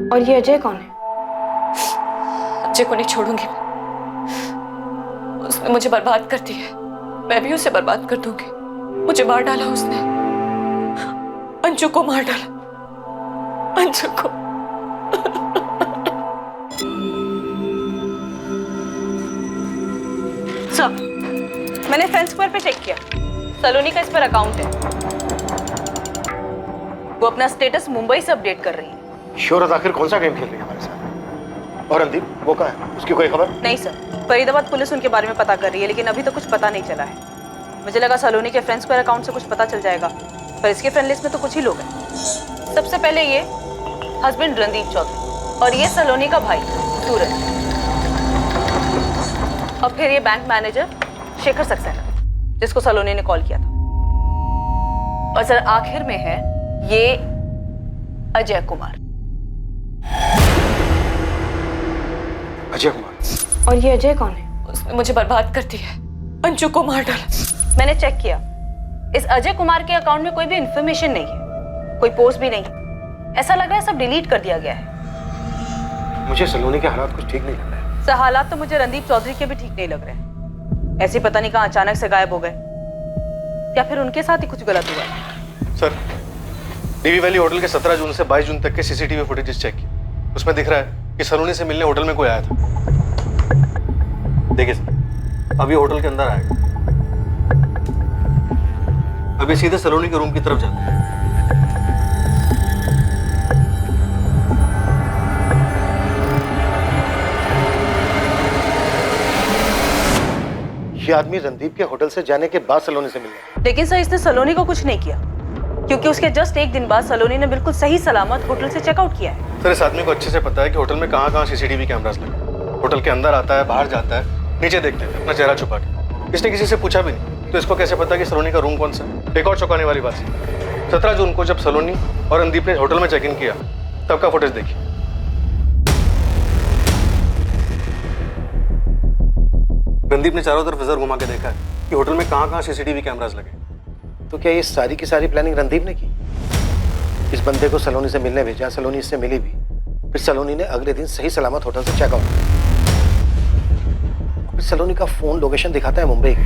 और ये अजय कौन है? अजय को नहीं छोड़ूंगी मैं। उसने मुझे बर्बाद कर दिया है, मैं भी उसे बर्बाद कर दूंगी। मुझे मार डाला उसने, अंजू को मार डाला, अंजू को। सर, मैंने फ्रेंड स्क्वायर पे चेक किया, सलोनी का इस पर अकाउंट है। वो अपना स्टेटस मुंबई से अपडेट कर रही है। शोहरत आखिर कौन सा गेम खेल रही है हमारे साथ? और रणदीप वो कहाँ है? उसकी कोई खबर? नहीं सर, फरीदाबाद पुलिस उनके बारे में पता कर रही है, लेकिन अभी तो कुछ पता नहीं चला है। मुझे लगा सलोनी के फ्रेंड स्क्वायर अकाउंट से कुछ पता चल जाएगा, पर इसके फ्रेंड लिस्ट में तो कुछ ही लोग हैं। सबसे पहले ये हस्बैंड रणदीप चौधरी, और ये सलोनी का भाई सूरज, और फिर ये बैंक मैनेजर शेखर सक्सेना, जिसको सलोनी ने कॉल किया था। और सर आखिर में है ये अजय कुमार। अजय कुमार? और ये अजय कौन है? उसने मुझे बर्बाद कर दिया, अंजू को मार डाला। मैंने चेक किया, इस अजय कुमार के अकाउंट में कोई भी इंफॉर्मेशन नहीं है, कोई पोस्ट भी नहीं। ऐसा लग रहा है सब डिलीट कर दिया गया है। मुझे सलोनी के हालात कुछ ठीक नहीं लग रहे हैं। सर हालात तो मुझे रणदीप चौधरी के भी ठीक नहीं लग रहे हैं। ऐसे पता नहीं कहाँ अचानक से गायब हो गए, या फिर उनके साथ ही कुछ गलत हुआ है। सर, डीवी वैली होटल के 17 जून से 22 जून तक के सीसीटीवी फुटेजेस चेक किए, उसमें दिख रहा है कि सलोनी से मिलने होटल में कोई आया था। देखिए सर, अभी होटल के अंदर आएगा, अभी सीधे सलोनी के रूम की तरफ जाता है। ये आदमी रणदीप के होटल से जाने के बाद सलोनी से मिला। लेकिन सर इसने सलोनी को कुछ नहीं किया, क्योंकि उसके जस्ट एक दिन बाद सलोनी ने बिल्कुल सही सलामत होटल से चेकआउट किया है। सर इस आदमी को अच्छे से पता है कि होटल में कहाँ सीसीटीवी कैमरास लगे। होटल के अंदर आता है, बाहर जाता है, नीचे देखते हैं अपना चेहरा छुपा के। इसने किसी से पूछा भी नहीं, तो इसको कैसे पता कि सलोनी का रूम कौन सा है? एक और चौंकाने वाली बात है, 17 जून को जब सलोनी और रणदीप ने होटल में चेक इन किया, तब का फुटेज देखिए। रणदीप ने चारों तरफ नजर घुमा के देखा है कि होटल में कहाँ सीसीटीवी कैमरास लगे। तो क्या ये सारी की सारी प्लानिंग रणदीप ने की? इस बंदे को सलोनी से मिलने भेजा, सलोनी इससे मिली भी, फिर सलोनी ने अगले दिन सही सलामत होटल से चेकआउट किया। फिर सलोनी का फोन लोकेशन दिखाता है मुंबई की।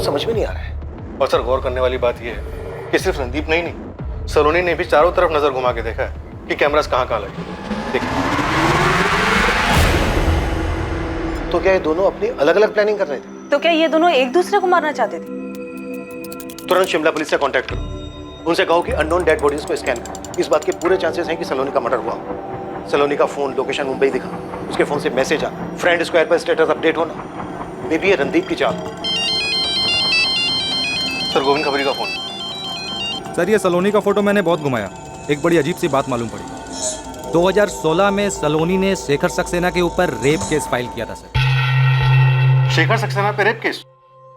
समझ में नहीं आ रहा है। और सर गौर करने वाली बात यह है कि सिर्फ रणदीप नहीं, सलोनी ने भी चारों तरफ नजर घुमा के देखा है कि कैमरास कहाँ लगे। देखिए, तो क्या ये दोनों अपनी अलग अलग प्लानिंग कर रहे थे? तो क्या ये दोनों एक दूसरे को मारना चाहते थे? तुरंत शिमला पुलिस से कांटेक्ट करो, उनसे कहो कि अननोन डेड बॉडीज को स्कैन करो। इस बात के पूरे चांसेस हैं कि सलोनी का मर्डर हुआ हो। सलोनी का फोन लोकेशन मुंबई दिखा, उसके फोन से मैसेज आना, फ्रेंड स्क्वायर पर स्टेटस अपडेट होना, मे बी ये रणदीप की चाल। सर गोविंद खबरी का फोन। सर ये सलोनी का फोटो मैंने बहुत घुमाया, एक बड़ी अजीब सी बात मालूम पड़ी। 2016 में सलोनी ने शेखर सक्सेना के ऊपर रेप केस फाइल किया था सर। शेखर सक्सेना पे रेप केस?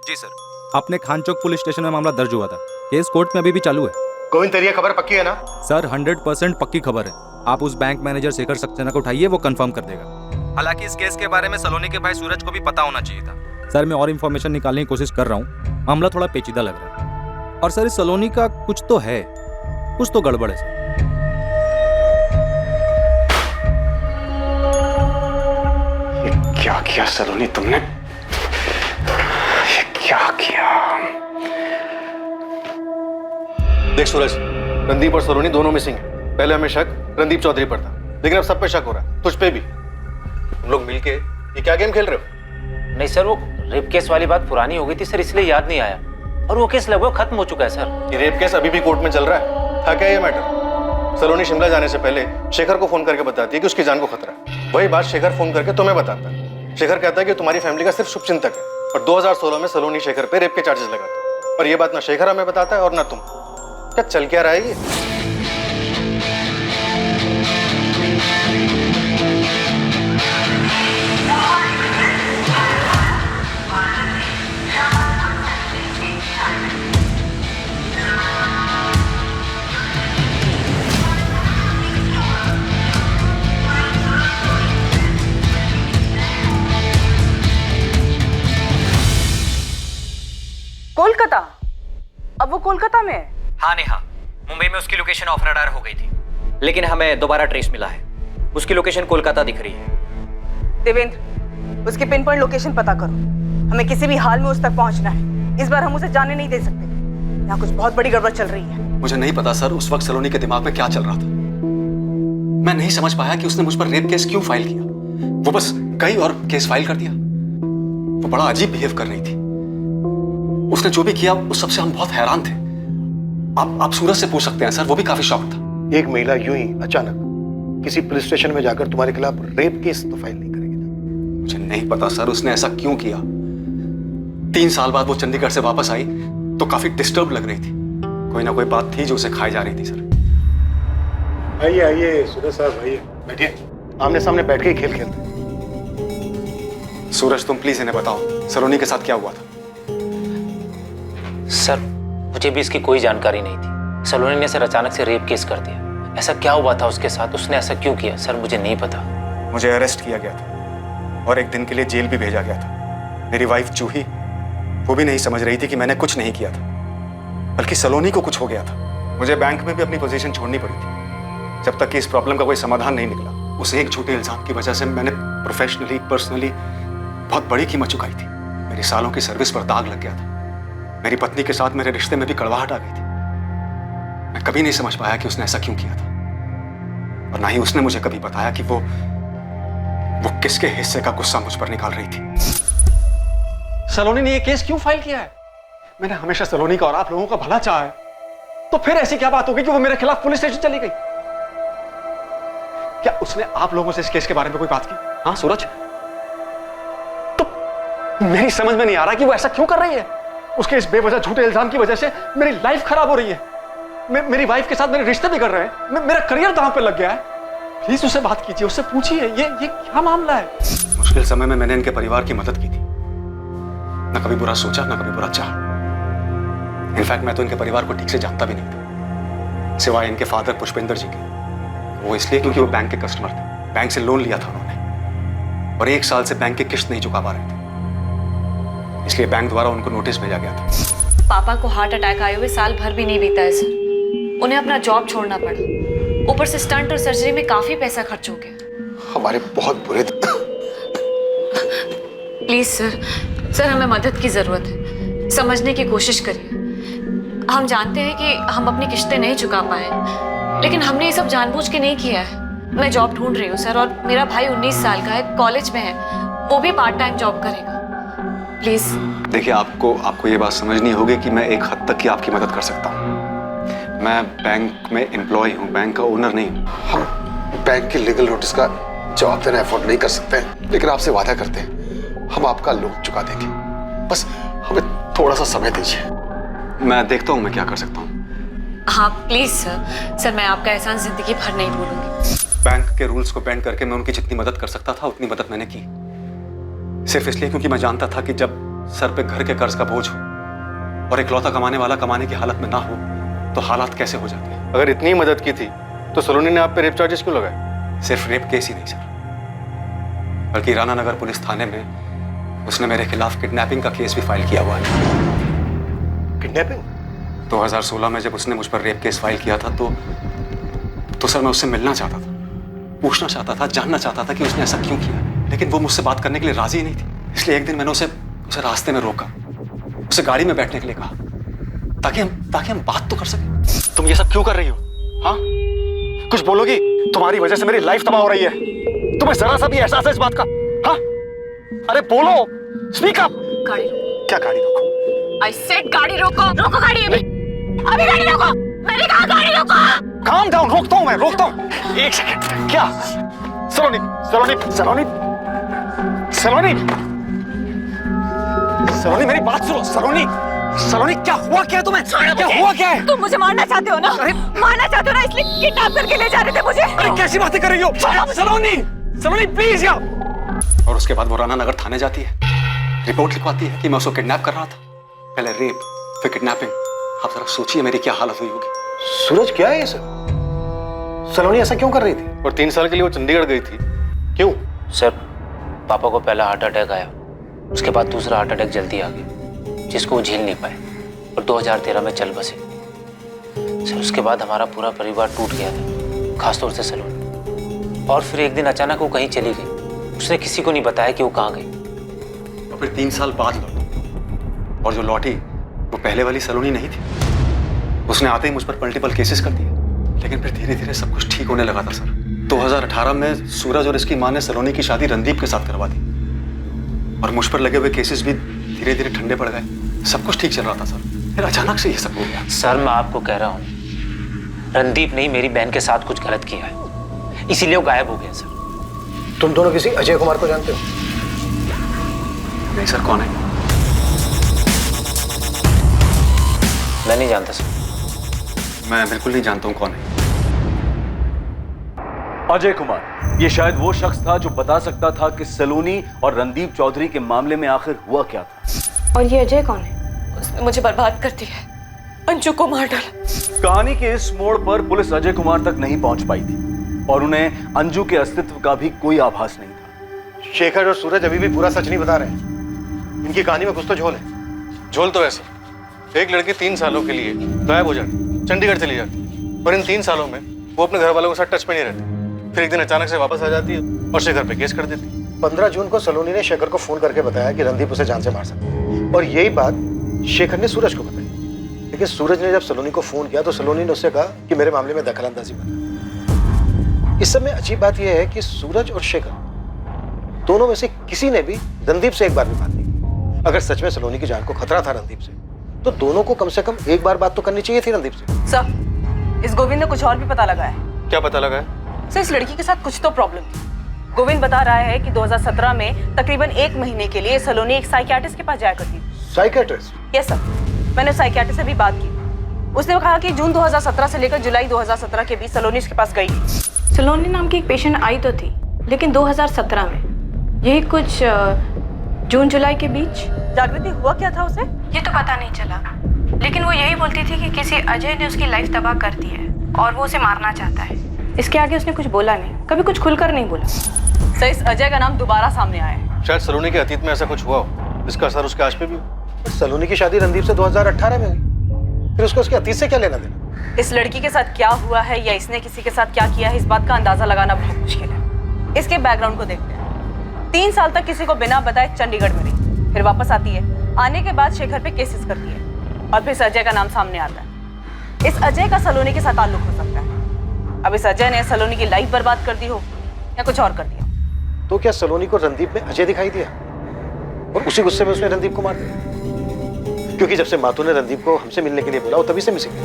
जी सर, अपने खान चौक पुलिस स्टेशन में मामला दर्ज हुआ था। केस कोर्ट में अभी भी चालू है। गोविंद तेरी खबर पक्की है ना? सर 100% पक्की खबर है। आप उस बैंक मैनेजर शेखर सक्सेना को उठाइए, वो कंफर्म कर देगा। हालांकि इस केस के बारे में सलोनी के भाई सूरज को भी पता होना चाहिए था। सर मैं और इन्फॉर्मेशन निकालने की कोशिश कर रहा हूँ, मामला थोड़ा पेचीदा लग रहा है। और सर इस सलोनी का कुछ तो है, कुछ तो गड़बड़ है सर। क्या किया सलोनी तुमने? ये क्या किया? देख सूरज, रणदीप और सलोनी दोनों मिसिंग है। पहले हमें शक रणदीप चौधरी पर था, लेकिन अब सब पे शक हो रहा है, तुझ पे भी। तुम लोग मिलके ये क्या गेम खेल रहे हो? नहीं सर, वो रेप केस वाली बात पुरानी हो गई थी सर, इसलिए याद नहीं आया। और वो केस लगभग खत्म हो चुका है सर। ये रेप केस अभी भी कोर्ट में चल रहा है। था क्या ये मैटर? सलोनी शिमला जाने से पहले शेखर को फोन करके बताती है कि उसकी जान को खतरा है। वही बात शेखर फोन करके तुम्हें बताता है। शेखर कहता है कि तुम्हारी फैमिली का सिर्फ शुभचिंतक है, और 2016 में सलोनी शेखर पे रेप के चार्जेस लगाता है। और ये बात ना शेखर हमें बताता है और ना तुम। क्या चल क्या रहा है ये? कोलकाता? अब वो कोलकाता में है? हाँ नेहा, मुंबई में उसकी लोकेशन ऑफ रडार हो गई थी, लेकिन हमें दोबारा ट्रेस मिला है। उसकी लोकेशन कोलकाता दिख रही है। देवेंद्र, उसकी पिन पॉइंट लोकेशन पता करो। हमें किसी भी हाल में उस तक पहुंचना है। इस बार हम उसे जाने नहीं दे सकते। यहाँ कुछ बहुत बड़ी गड़बड़ चल रही है। मुझे नहीं पता सर उस वक्त सलोनी के दिमाग में क्या चल रहा था। मैं नहीं समझ पाया कि उसने मुझ पर रेप केस क्यों फाइल किया। वो बस गई और केस फाइल कर दिया। वो बड़ा अजीब बिहेव कर रही थी। उसने जो भी किया उस सबसे हम बहुत हैरान थे। आप सूरज से पूछ सकते हैं सर, वो भी काफी शॉक था। एक महिला यूं ही अचानक किसी पुलिस स्टेशन में जाकर तुम्हारे खिलाफ रेप केस तो फाइल नहीं करेगी ना? मुझे नहीं पता सर उसने ऐसा क्यों किया। 3 साल बाद वो चंडीगढ़ से वापस आई तो काफी डिस्टर्ब लग रही थी। कोई ना कोई बात थी जो उसे खाई जा रही थी सर। आइए आइए सूरज साहब, आइए बैठिए। आमने सामने बैठ के ही खेल खेलते हैं। सूरज तुम प्लीज इन्हें बताओ सलोनी के साथ क्या हुआ था। सर मुझे भी इसकी कोई जानकारी नहीं थी। सलोनी ने सर अचानक से रेप केस कर दिया। ऐसा क्या हुआ था उसके साथ, उसने ऐसा क्यों किया सर, मुझे नहीं पता। मुझे अरेस्ट किया गया था और एक दिन के लिए जेल भी भेजा गया था। मेरी वाइफ जूही, वो भी नहीं समझ रही थी कि मैंने कुछ नहीं किया था, बल्कि सलोनी को कुछ हो गया था। मुझे बैंक में भी अपनी पोजीशन छोड़नी पड़ी थी जब तक कि इस प्रॉब्लम का कोई समाधान नहीं निकला। उस एक झूठे इल्जाम की वजह से मैंने प्रोफेशनली पर्सनली बहुत बड़ी कीमत चुकाई थी। मेरी सालों की सर्विस पर दाग लग गया था। मेरी पत्नी के साथ मेरे रिश्ते में भी कड़वाहट आ गई थी। मैं कभी नहीं समझ पाया कि उसने ऐसा क्यों किया था, और ना ही उसने मुझे कभी बताया कि वो किसके हिस्से का गुस्सा मुझ पर निकाल रही थी। सलोनी ने ये केस क्यों फाइल किया है? मैंने हमेशा सलोनी का और आप लोगों का भला चाहा है, तो फिर ऐसी क्या बात हो गई कि वो मेरे खिलाफ पुलिस स्टेशन चली गई? क्या उसने आप लोगों से इस केस के बारे में कोई बात की? हाँ सूरज, तो मेरी समझ में नहीं आ रहा कि वो ऐसा क्यों कर रही है। उसके इस बेवजह झूठे इल्जाम की वजह से मेरी लाइफ खराब हो रही है। मेरी वाइफ के साथ मेरे रिश्ते भी कर रहे हैं। मेरा करियर दांव पे लग गया है। प्लीज उससे बात कीजिए, उससे पूछिए ये क्या मामला है। मुश्किल समय में मैंने इनके परिवार की मदद की थी। ना कभी बुरा सोचा, ना कभी बुरा चाहा। इनफैक्ट मैं तो इनके परिवार को ठीक से जानता भी नहीं था, सिवाय इनके फादर पुष्पेंद्र जी के। वो इसलिए क्योंकि वो बैंक के कस्टमर थे। बैंक से लोन लिया था उन्होंने और 1 साल से बैंक की किस्त नहीं चुका पा रहे थे, इसलिए बैंक द्वारा उनको नोटिस भेजा गया था। पापा को हार्ट अटैक आए हुए साल भर भी नहीं बीता है सर। उन्हें अपना जॉब छोड़ना पड़ा। ऊपर से स्टंट और सर्जरी में काफी पैसा खर्च हो गया। हमारे बहुत बुरे प्लीज सर हमें मदद की जरूरत है। समझने की कोशिश करिए। हम जानते हैं कि हम अपनी किस्तें नहीं चुका पाए, लेकिन हमने ये सब जानबूझ के नहीं किया है। मैं जॉब ढूंढ रही हूँ सर, और मेरा भाई 19 साल का है, कॉलेज में है। वो भी पार्ट टाइम जॉब करेगा। प्लीज देखिए, आपको ये बात समझनी होगी कि मैं एक हद तक ही आपकी मदद कर सकता हूँ। मैं बैंक में एम्प्लॉय हूँ, बैंक का ओनर नहीं हूँ। हम बैंक की लीगल नोटिस का जवाब देना अफोर्ड नहीं कर सकते, लेकिन आपसे वादा करते हैं हम आपका लोन चुका देंगे। बस हमें थोड़ा सा समय दीजिए। मैं देखता हूँ मैं क्या कर सकता हूँ। हाँ प्लीज सर मैं आपका एहसान जिंदगी भर नहीं भूलूंगी। बैंक के रूल्स को बेंड करके मैं उनकी जितनी मदद कर सकता था उतनी मदद मैंने की, सिर्फ इसलिए क्योंकि मैं जानता था कि जब सर पे घर के कर्ज का बोझ हो और इकलौता कमाने वाला कमाने की हालत में ना हो तो हालात कैसे हो जाते हैं। अगर इतनी मदद की थी तो सलोनी ने आप पे रेप चार्जेस क्यों लगाए? सिर्फ रेप केस ही नहीं सर, बल्कि राणा नगर पुलिस थाने में उसने मेरे खिलाफ किडनैपिंग का केस भी फाइल किया हुआ है। किडनैपिंग? 2016 में जब उसने मुझ पर रेप केस फाइल किया था तो सर मैं उससे मिलना चाहता था, पूछना चाहता था, जानना चाहता था कि उसने ऐसा क्यों किया। लेकिन वो मुझसे बात करने के लिए राजी नहीं थी। इसलिए एक दिन मैंने उसे रास्ते में रोका, उसे गाड़ी में बैठने के लिए कहा, ताकि हम बात तो कर सके। तुम ये सब क्यों कर रही हो? हाँ, कुछ बोलोगी? तुम्हारी वजह से मेरी लाइफ तबाह हो रही है। तुम्हें जरा सा भी एहसास है इस बात का? हाँ, अरे बोलो, स्पीक अप। गाड़ी रोको। क्या गाड़ी रोको? आई सेड गाड़ी रोको। रोको गाड़ी अभी, अभी गाड़ी रोको। मैंने कहा गाड़ी रोको। काम डाउन, रोकता हूं मैं, रोकता हूं। एक सेकंड। क्या? सलोनी, सलोनी, सलोनी, सलोनी, सलोनी, मेरी बात सुनो। सलोनी, सलोनी, क्या हुआ क्या तुम्हें? क्या हुआ क्या है? तुम मुझे मारना चाहते हो ना? मारना चाहते हो ना, इसलिए किडनैप करके ले जा रहे थे मुझे। अरे कैसी बातें कर रही हो? सलोनी, सलोनी प्लीज यार। और उसके बाद वो राना नगर थाने जाती है, रिपोर्ट लिखवाती है कि मैं उसको किडनैप कर रहा था। पहले रेप, फिर किडनैपिंग। आप जरा सोचिए मेरी क्या हालत हुई होगी। सूरज, क्या है ये सब? सलोनी ऐसा क्यों कर रही थी? और 3 साल के लिए वो चंडीगढ़ गई थी, क्यों? सर, पापा को पहला हार्ट अटैक आया, उसके बाद दूसरा हार्ट अटैक जल्दी आ गया, जिसको वो झेल नहीं पाए और 2013 में चल बसे। सर, उसके बाद हमारा पूरा परिवार टूट गया था, खासतौर से सलोनी। और फिर एक दिन अचानक वो कहीं चली गई, उसने किसी को नहीं बताया कि वो कहाँ गई। और फिर 3 साल बाद लौटी, और जो लौटी वो पहले वाली सलोनी नहीं थी। उसने आते ही मुझ पर मल्टीपल केसेस कर दिए, लेकिन फिर धीरे धीरे सब कुछ ठीक होने लगा था सर। 2018 में सूरज और इसकी मां ने सलोनी की शादी रणदीप के साथ करवा दी, और मुझ पर लगे हुए केसेस भी धीरे धीरे ठंडे पड़ गए। सब कुछ ठीक चल रहा था सर, फिर अचानक से ये सब हो गया। सर, मैं आपको कह रहा हूँ, रणदीप ने मेरी बहन के साथ कुछ गलत किया है, इसीलिए वो गायब हो गया। सर, तुम दोनों किसी अजय कुमार को जानते हो? नहीं सर, कौन है? मैं नहीं जानता सर। मैं बिल्कुल नहीं जानता हूँ कौन है। अजय कुमार, ये शायद वो शख्स था जो बता सकता था कि सलोनी और रणदीप चौधरी के मामले में आखिर हुआ क्या था। और ये अजय कौन है? उसने मुझे बर्बाद कर दिया, अंजू को मार डाला। कहानी के इस मोड़ पर पुलिस अजय कुमार तक नहीं पहुंच पाई थी और उन्हें अंजू के अस्तित्व का भी कोई आभास नहीं था। शेखर और सूरज अभी भी पूरा सच नहीं बता रहे हैं। इनकी कहानी में कुछ तो झोल है। झोल तो ऐसा, एक लड़की 3 सालों के लिए गायब हो जाती, चंडीगढ़ चली जाती, और इन 3 सालों में वो अपने घर वालों के साथ टच में नहीं रहती। फिर एक दिन अचानक से वापस आ जाती है और शेखर पे केस कर देती। 15 जून को सलोनी ने शेखर को फोन करके बताया कि रणदीप उसे जान से मार सकता है, और यही बात शेखर ने सूरज को बताई। लेकिन सूरज ने जब सलोनी को फोन किया तो सलोनी ने उससे कहा कि मेरे मामले में दखलंदाजी मत। इस समय अजीब बात यह है कि सूरज और शेखर दोनों में से किसी ने भी रणदीप से एक बार भी बात नहीं की। अगर सच में सलोनी की जान को खतरा था रणदीप से, तो दोनों को कम से कम एक बार बात तो करनी चाहिए थी रणदीप से। सर, इस गोविंद ने कुछ और भी पता लगा है। क्या पता लगा है? सर, इस लड़की के साथ कुछ तो प्रॉब्लम थी। गोविंद बता रहा है कि 2017 में तकरीबन 1 महीने के लिए सलोनी एक साइकियाट्रिस्ट के पास जाया करती थी। साइकियाट्रिस्ट? यस सर, मैंने साइकियाट्रिस्ट से भी बात की। उसने कहा कि जून 2017 से लेकर जुलाई 2017 के बीच सलोनी इसके पास गई थी। सलोनी नाम की एक पेशेंट आई तो थी, लेकिन 2017 में, यही कुछ जून जुलाई के बीच। जागृति, हुआ क्या था उसे? ये तो पता नहीं चला, लेकिन वो यही बोलती थी कि किसी अजय ने उसकी लाइफ तबाह कर दी है और वो उसे मारना चाहता है। इसके आगे उसने कुछ बोला नहीं, कभी कुछ खुलकर नहीं बोला। सर, इस अजय का नाम दोबारा सामने आया है। शायद सलोनी के अतीत में ऐसा कुछ हुआ हो, इसका असर उसके आज पे भी हो। सलोनी की शादी रणदीप से 2018 में हुई, फिर उसको उसके अतीत से क्या लेना देना? इस लड़की के साथ क्या हुआ है या इसने किसी के साथ क्या किया है, इस बात का अंदाजा लगाना बहुत मुश्किल है। इसके बैकग्राउंड को देखते हैं। 3 साल तक किसी को बिना बताए चंडीगढ़ में रही, फिर वापस आती है। आने के बाद शेखर पे केसेस करती है और फिर इस अजय का नाम सामने आता है। इस अजय का सलोनी के साथ ताल्लुक हो सकता है। अब इस अजय ने सलोनी की लाइफ बर्बाद कर दी हो या कुछ और कर दिया। तो क्या सलोनी को रणदीप में अजय दिखाई दिया और उसी गुस्से में उसने रणदीप को मार दिया? क्योंकि जब से मातू ने रणदीप को हमसे मिलने के लिए बोला, वो तभी से मिसिंग है।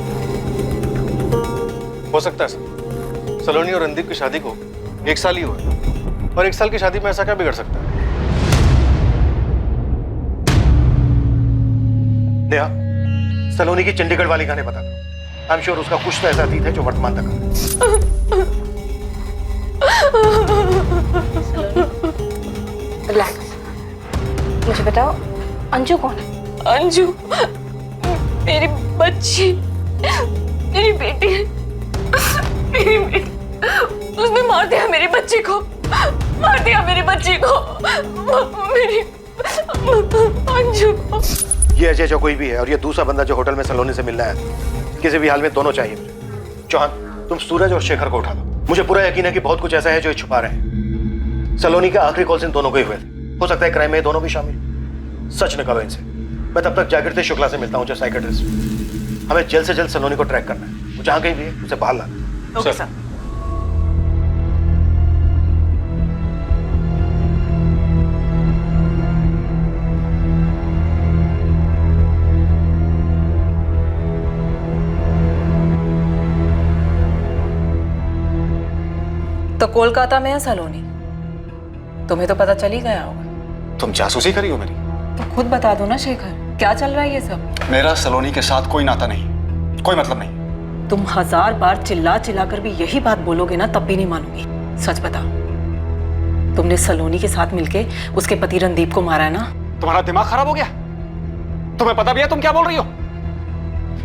हो सकता है सर, सलोनी और रणदीप की शादी को 1 साल ही हुआ है, और 1 साल की शादी में ऐसा क्या बिगड़ सकता है? नेहा, सलोनी की चंडीगढ़ वाली गाने बता दो। आई एम श्योर उसका कुछ तो ऐसा अतीत है जो वर्तमान तक है। रिलैक्स, मुझे बताओ, अंजू कौन है? अंजू मेरी बच्ची, मेरी बेटी, मेरी बेटी। उसने मार दिया मेरी बच्ची को, मार दिया मेरी बच्ची को, मेरी अंजू को। ये अजय जो कोई भी है और ये दूसरा बंदा जो होटल में सलोनी से मिलना है, किसी भी हाल में दोनों चाहिए मुझे। चौहान, तुम सूरज और शेखर को उठा दो। मुझे पूरा यकीन है कि बहुत कुछ ऐसा है जो ये छुपा रहे हैं। सलोनी के आखिरी कॉल्स इन दोनों को ही हुए थे। हो सकता है क्राइम में ये दोनों भी शामिल। सच निकालो इनसे। मैं तब तक जागृति शुक्ला से मिलता हूँ, जो साइकेट्रिस्ट। हमें जल्द से जल्द सलोनी को ट्रैक करना है। वो जहाँ कहीं भी है उसे बाहर लाना। Okay sir. तो कोलकाता में है सलोनी, तुम्हें तो पता चल ही गया होगा। तुम जासूसी करी हो मेरी? तो खुद बता दो ना शेखर, क्या चल रहा है ये सब? मेरा सलोनी के साथ कोई नाता नहीं, कोई मतलब नहीं। तुम 1000 बार चिल्ला चिल्ला कर भी यही बात बोलोगे ना, तब भी नहीं मानूंगी। सच बताओ, तुमने सलोनी के साथ मिलके उसके पति रणदीप को मारा है ना? तुम्हारा दिमाग खराब हो गया? तुम्हें पता भी है तुम क्या बोल रही हो?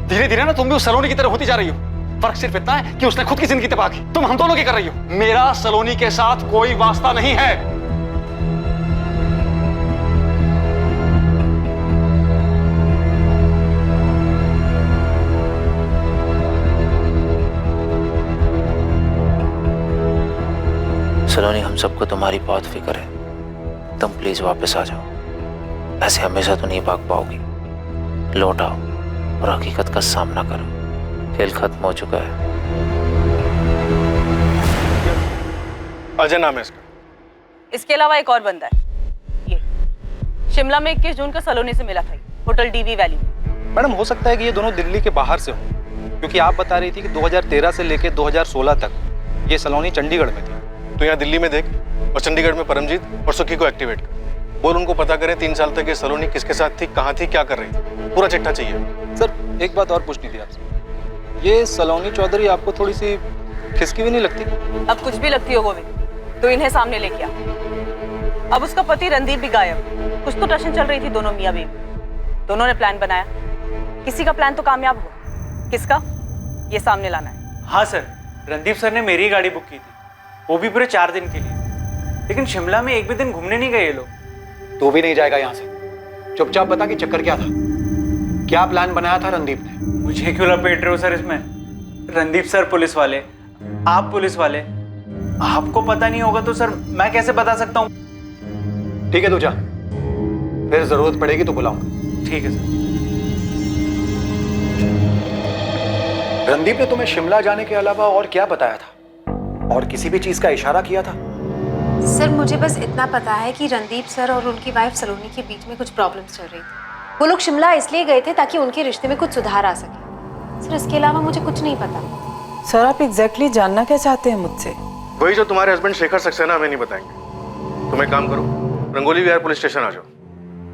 धीरे धीरे ना तुम भी उस सलोनी की तरह होती जा रही हो। फर्क सिर्फ इतना है कि उसने खुद की जिंदगी तबाह की, तुम हम दोनों की कर रही हो। मेरा सलोनी के साथ कोई वास्ता नहीं है। सलोनी, हम सबको तुम्हारी बहुत फिक्र है। तुम प्लीज वापस आ जाओ। ऐसे हमेशा तो नहीं भाग पाओगी। लौट आओ और हकीकत का सामना करो। खेल खत्म हो चुका है। अजय नाम है इसका। इसके अलावा एक और बंदा है, ये शिमला में 21 जून को सलोनी से मिला था, होटल डीवी वैली में। मैडम, हो सकता है कि ये दोनों दिल्ली के बाहर से हों, क्योंकि आप बता रही थी कि 2013 से लेकर 2016 तक ये सलोनी चंडीगढ़ में थी। तो यहाँ दिल्ली में देख और चंडीगढ़ में परमजीत और सुखी को एक्टिवेट कर। बोल उनको पता करें 3 साल तक ये सलोनी किसके साथ थी, कहाँ थी, क्या कर रही थी। पूरा चिट्ठा चाहिए। सर, एक बात और पूछनी थी आपसे। ये सलोनी चौधरी आपको थोड़ी सी खिसकी भी नहीं लगती? अब कुछ भी लगती हो गोविंद तो इन्हें सामने लेके आ। अब उसका पति रणदीप भी गायब। कुछ तो टशन चल रही थी दोनों मियां बीवी। दोनों ने प्लान बनाया, किसी का प्लान तो कामयाब हो, किसका ये सामने लाना है। हाँ सर, रणदीप सर ने मेरी गाड़ी बुक की थी, वो भी पूरे 4 दिन के लिए। लेकिन शिमला में एक भी दिन घूमने नहीं गए ये लोग। तू भी नहीं जाएगा यहाँ से। चुपचाप बता कि चक्कर क्या था, क्या प्लान बनाया था रणदीप ने? मुझे क्यों लपेट रहे हो सर इसमें? रणदीप सर पुलिस वाले, आप पुलिस वाले, आपको पता नहीं होगा तो सर मैं कैसे बता सकता हूँ? ठीक है, तू जा, फिर जरूरत पड़ेगी तो बुलाऊंगा। ठीक है सर। रणदीप ने तुम्हें शिमला जाने के अलावा और क्या बताया था, और किसी भी चीज का इशारा किया था? सर, मुझे बस इतना पता है कि रणदीप सर और उनकी वाइफ सलोनी के बीच में कुछ प्रॉब्लम्स चल रही थी। वो लोग शिमला इसलिए गए थे ताकि उनके रिश्ते में कुछ सुधार आ सके। सर, इसके अलावा मुझे कुछ नहीं पता। सर, आप एग्जैक्टली जानना क्या चाहते हैं मुझसे? वही जो तुम्हारे हस्बैंड शेखर सक्सेना हमें नहीं बताएंगे। तुम एक काम करो, रंगोली विहार पुलिस स्टेशन आ जाओ,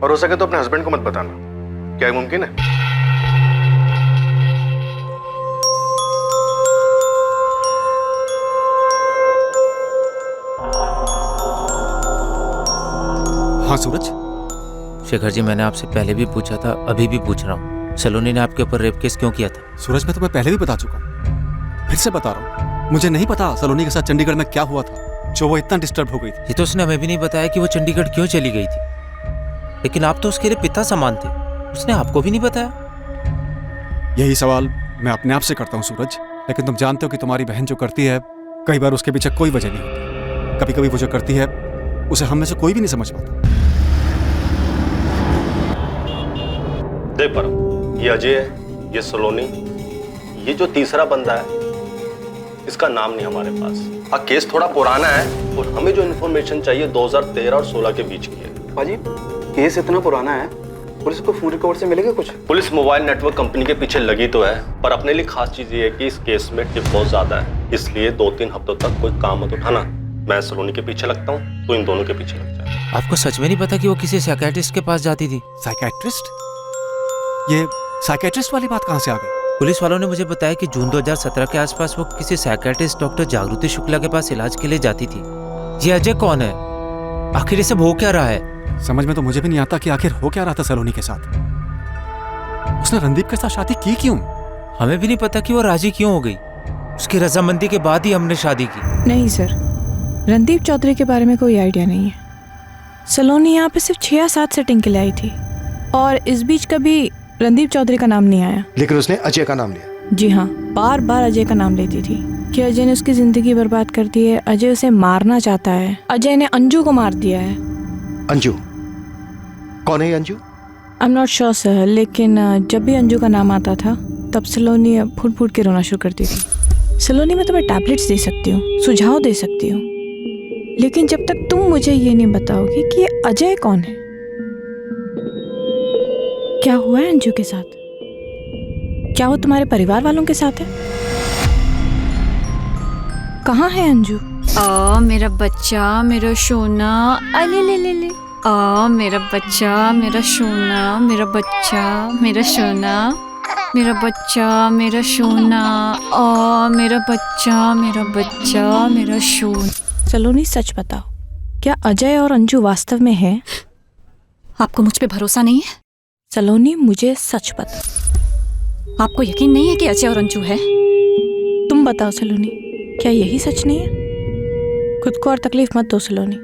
और हो सके तो अपने हस्बैंड को मत बताना। क्या ये मुमकिन है? हाँ सूरज। शेखर जी, मैंने आपसे पहले भी पूछा था, अभी भी पूछ रहा हूँ, सलोनी ने आपके ऊपर रेप केस क्यों किया था? सूरज, मैं तुम्हें पहले भी बता चुका हूँ, फिर से बता रहा हूँ। मुझे नहीं पता सलोनी के साथ चंडीगढ़ में क्या हुआ था जो वो इतना डिस्टर्ब हो गई थी। ये तो उसने हमें भी नहीं बताया कि वो चंडीगढ़ क्यों चली गई थी। लेकिन आप तो उसके लिए पिता समान थे, उसने आपको भी नहीं बताया। यही सवाल मैं अपने आप से करता हूँ सूरज, लेकिन तुम जानते हो कि तुम्हारी बहन जो करती है, कई बार उसके पीछे कोई वजह नहीं होती। कभी कभी वो जो करती है उसे हम में से कोई भी नहीं समझ पाता। देख परम, ये अजय है, ये सलोनी, ये जो तीसरा बंदा है इसका नाम नहीं हमारे पास। हाँ, केस थोड़ा पुराना है और हमें जो इन्फॉर्मेशन चाहिए 2013 और 16 के बीच की है। पाजी, केस इतना पुराना है, पुलिस को फोन रिकॉर्ड से मिलेगा कुछ? पुलिस मोबाइल नेटवर्क कंपनी के पीछे लगी तो है, पर अपने लिए खास चीज ये है कि इस केस में टिप बहुत ज्यादा है, इसलिए 2-3 हफ्तों तक कोई काम मत उठाना। मैं सलोनी के पीछे लगता हूँ, तो इन दोनों के पीछे लग जाए। आपको सच में नहीं पता कि वो किसी साइकियाट्रिस्ट के पास जाती थी? साइकियाट्रिस्ट? ये साइकियाट्रिस्ट वाली बात कहाँ से आ गई? पुलिस वालों ने मुझे बताया कि जून 2017 के आसपास वो किसी साइकियाट्रिस्ट डॉक्टर जागृति शुक्ला के पास इलाज के लिए जाती थी। ये अजय कौन है? आखिर ये सब हो क्या रहा है? समझ में तो मुझे भी नहीं आता कि आखिर हो क्या रहा था सलोनी के साथ। उसने रणदीप के साथ शादी की क्यों? हमें भी नहीं पता कि वो राजी क्यों हो गई। उसकी रजामंदी के बाद ही हमने शादी की। नहीं सर, रणदीप चौधरी के बारे में कोई आइडिया नहीं है। सलोनी यहाँ पे सिर्फ 6 या 7 सेटिंग के लिए आई थी, और इस बीच कभी रणदीप चौधरी का नाम नहीं आया। लेकिन उसने अजय का नाम लिया। जी हाँ, बार बार अजय का नाम लेती थी। कि अजय ने उसकी जिंदगी बर्बाद कर दी है। अजय उसे मारना चाहता है। अजय ने अंजू को मार दिया है। अंजू? कौन है ये Anju? I am not sure sir, लेकिन जब भी अंजू का नाम आता था तब सलोनी फूट फूट के रोना शुरू करती थी। सलोनी, मैं तुम्हें टैबलेट्स दे सकती हूँ, सुझाव दे सकती हूँ, लेकिन जब तक तुम मुझे ये नहीं बताओगे कि ये अजय कौन है, क्या हुआ है अंजू के साथ, क्या वो तुम्हारे परिवार वालों के साथ है, कहाँ है अंजू? मेरा बच्चा, मेरा सोना, अले ले ले ले, मेरा बच्चा, मेरा सोना, मेरा बच्चा, मेरा सोना, मेरा बच्चा, मेरा सोना, मेरा बच्चा, मेरा बच्चा, मेरा सोना। सलोनी, सच बताओ, क्या अजय और अंजू वास्तव में है? आपको मुझ पे भरोसा नहीं है? सलोनी, मुझे सच बताओ। आपको यकीन नहीं है कि अजय और अंजू है? तुम बताओ सलोनी, क्या यही सच नहीं है? खुद को और तकलीफ मत दो सलोनी,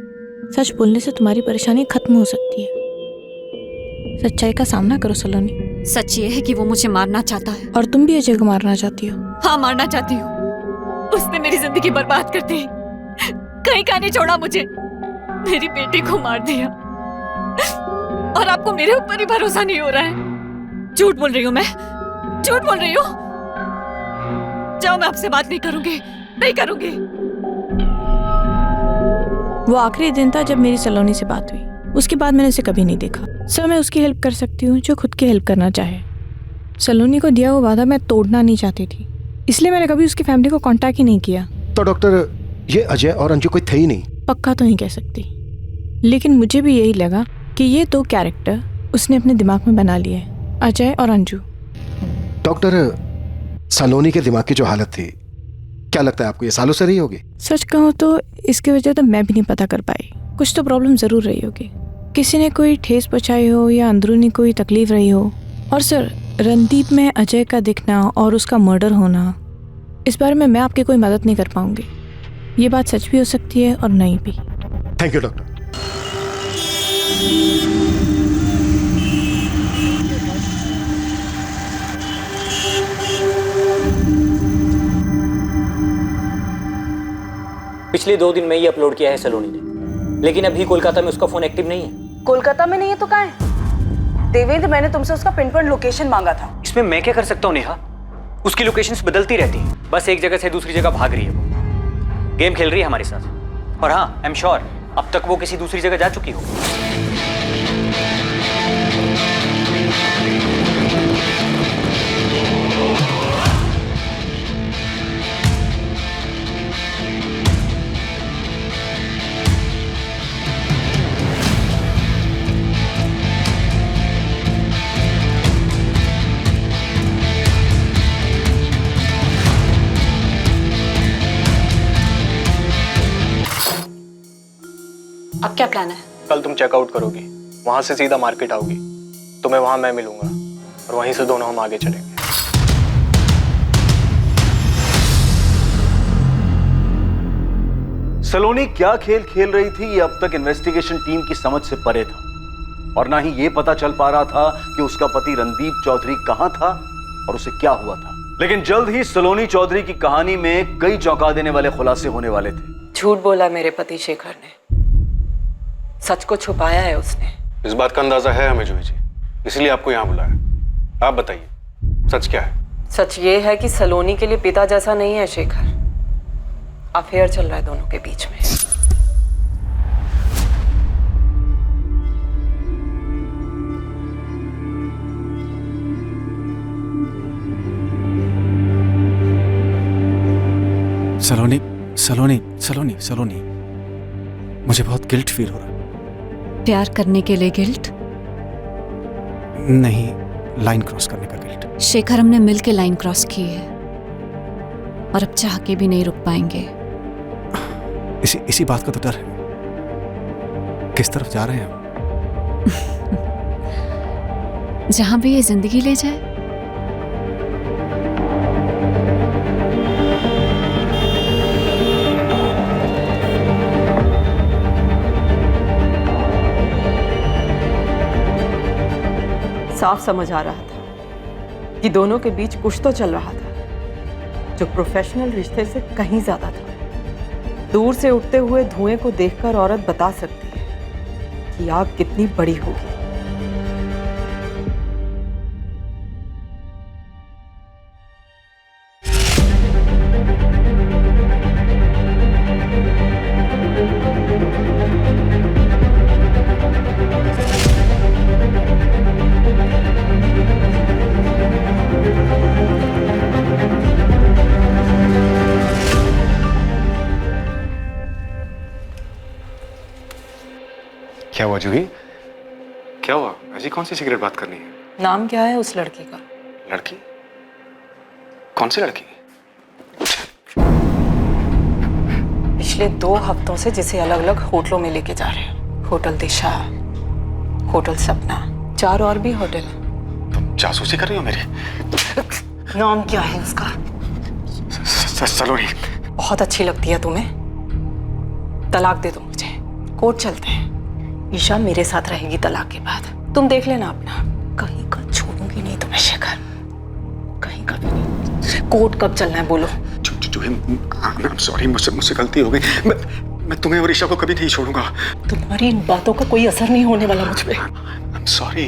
सच बोलने से तुम्हारी परेशानी खत्म हो सकती है। सच्चाई का सामना करो सलोनी। सच ये है कि वो मुझे मारना चाहता है। और तुम भी अजय को मारना चाहती हो? हाँ, मारना चाहती हूँ। उसने मेरी जिंदगी बर्बाद कर दी, कहीं का नहीं छोड़ा मुझे, मेरी बेटी को मार दिया, और आपको मेरे ऊपर ही भरोसा नहीं हो रहा है। झूठ बोल रही हूँ मैं, झूठ बोल रही हूँ। जाओ, मैं आपसे बात नहीं करूंगी, नहीं करूंगी। वो आखिरी दिन था जब मेरी सलोनी से बात हुई, उसके बाद मैंने उसे कभी नहीं देखा। सर, मैं उसकी हेल्प कर सकती हूँ जो खुद की हेल्प करना चाहे। सलोनी को दिया हुआ वादा मैं तोड़ना नहीं चाहती थी, इसलिए मैंने कभी उसकी फैमिली को कांटेक्ट ही नहीं किया। तो डॉक्टर, ये अजय और अंजू कोई थे ही नहीं? पक्का तो नहीं कह सकती, लेकिन मुझे भी यही लगा कि ये दो कैरेक्टर उसने अपने दिमाग में बना लिए, अजय और अंजू। डॉक्टर, सलोनी के दिमाग की जो हालत थी, क्या लगता है आपको ये सालों से रही होगी? सच कहूँ तो इसकी वजह तो मैं भी नहीं पता कर पाई। कुछ तो प्रॉब्लम जरूर रही होगी, किसी ने कोई ठेस पहुंचाई हो या अंदरूनी कोई तकलीफ रही हो। और सर, रणदीप में अजय का दिखना और उसका मर्डर होना, इस बारे में मैं आपकी कोई मदद नहीं कर पाऊंगी। ये बात सच भी हो सकती है और नहीं भी। Thank you doctor. पिछले 2 दिन में ही अपलोड किया है सलोनी ने, लेकिन अभी कोलकाता में उसका फोन एक्टिव नहीं है। कोलकाता में नहीं है तो कहाँ है? देवेंद्र, मैंने तुमसे उसका पिन पॉइंट लोकेशन मांगा था। इसमें मैं क्या कर सकता हूँ नेहा? उसकी लोकेशंस बदलती रहती है, बस एक जगह से दूसरी जगह भाग रही है। वो गेम खेल रही है हमारे साथ। और हाँ, आई एम श्योर अब तक वो किसी दूसरी जगह जा चुकी हो। अब क्या प्लान है? कल तुम चेकआउट करोगी, वहां से सीधा मार्केट आओगी, तुम्हें वहां मैं मिलूंगा और वहीं से दोनों हम आगे चलेंगे। सलोनी क्या खेल खेल रही थी ये अब तक इन्वेस्टिगेशन टीम की समझ से परे था, और ना ही ये पता चल पा रहा था कि उसका पति रणदीप चौधरी कहां था और उसे क्या हुआ था। लेकिन जल्द ही सलोनी चौधरी की कहानी में कई चौंका देने वाले खुलासे होने वाले थे। झूठ बोला मेरे पति शेखर ने, सच को छुपाया है उसने। इस बात का अंदाजा है हमें जूही जी, इसलिए आपको यहाँ बुलाया। आप बताइए, सच क्या है? सच ये है कि सलोनी के लिए पिता जैसा नहीं है शेखर, अफेयर चल रहा है दोनों के बीच में। सलोनी, सलोनी, सलोनी, सलोनी, मुझे बहुत गिल्ट फील हो रहा है। प्यार करने के लिए गिल्ट नहीं, लाइन क्रॉस करने का गिल्ट। शेखर, हमने मिल के लाइन क्रॉस की है और अब चाह के भी नहीं रुक पाएंगे। इसी बात का तो डर है। किस तरफ जा रहे हैं हम? जहां भी ये जिंदगी ले जाए। साफ समझ आ रहा था कि दोनों के बीच कुछ तो चल रहा था, जो प्रोफेशनल रिश्ते से कहीं ज्यादा था। दूर से उठते हुए धुएं को देखकर औरत बता सकती है कि आग कितनी बड़ी होगी। क्या हुआ जूही? क्या हुआ? ऐसी कौन सी सिगरेट बात करनी है? नाम क्या है उस लड़की का? लड़की? कौन सी लड़की? पिछले 2 हफ्तों से जिसे अलग अलग होटलों में लेके जा रहे हो। होटल दिशा, होटल सपना, 4 और भी होटल हैं। तुम जासूसी कर रही हो मेरी? नाम क्या है उसका? सलोनी। बहुत अच्छी लगती है तुम्हें? तलाक दे दो मुझे, कोर्ट चलते हैं। ईशा मेरे साथ रहेगी तलाक के बाद। तुम देख लेना अपना। कहीं का छोड़ूंगी नहीं तुम्हें शेखर, कहीं का भी नहीं। कोर्ट कब चलना है बोलो? सॉरी, मुझसे गलती हो गई। मैं तुम्हें और ईशा को कभी नहीं छोड़ूंगा। तुम्हारी इन बातों का कोई असर नहीं होने वाला मुझ पे। I'm sorry,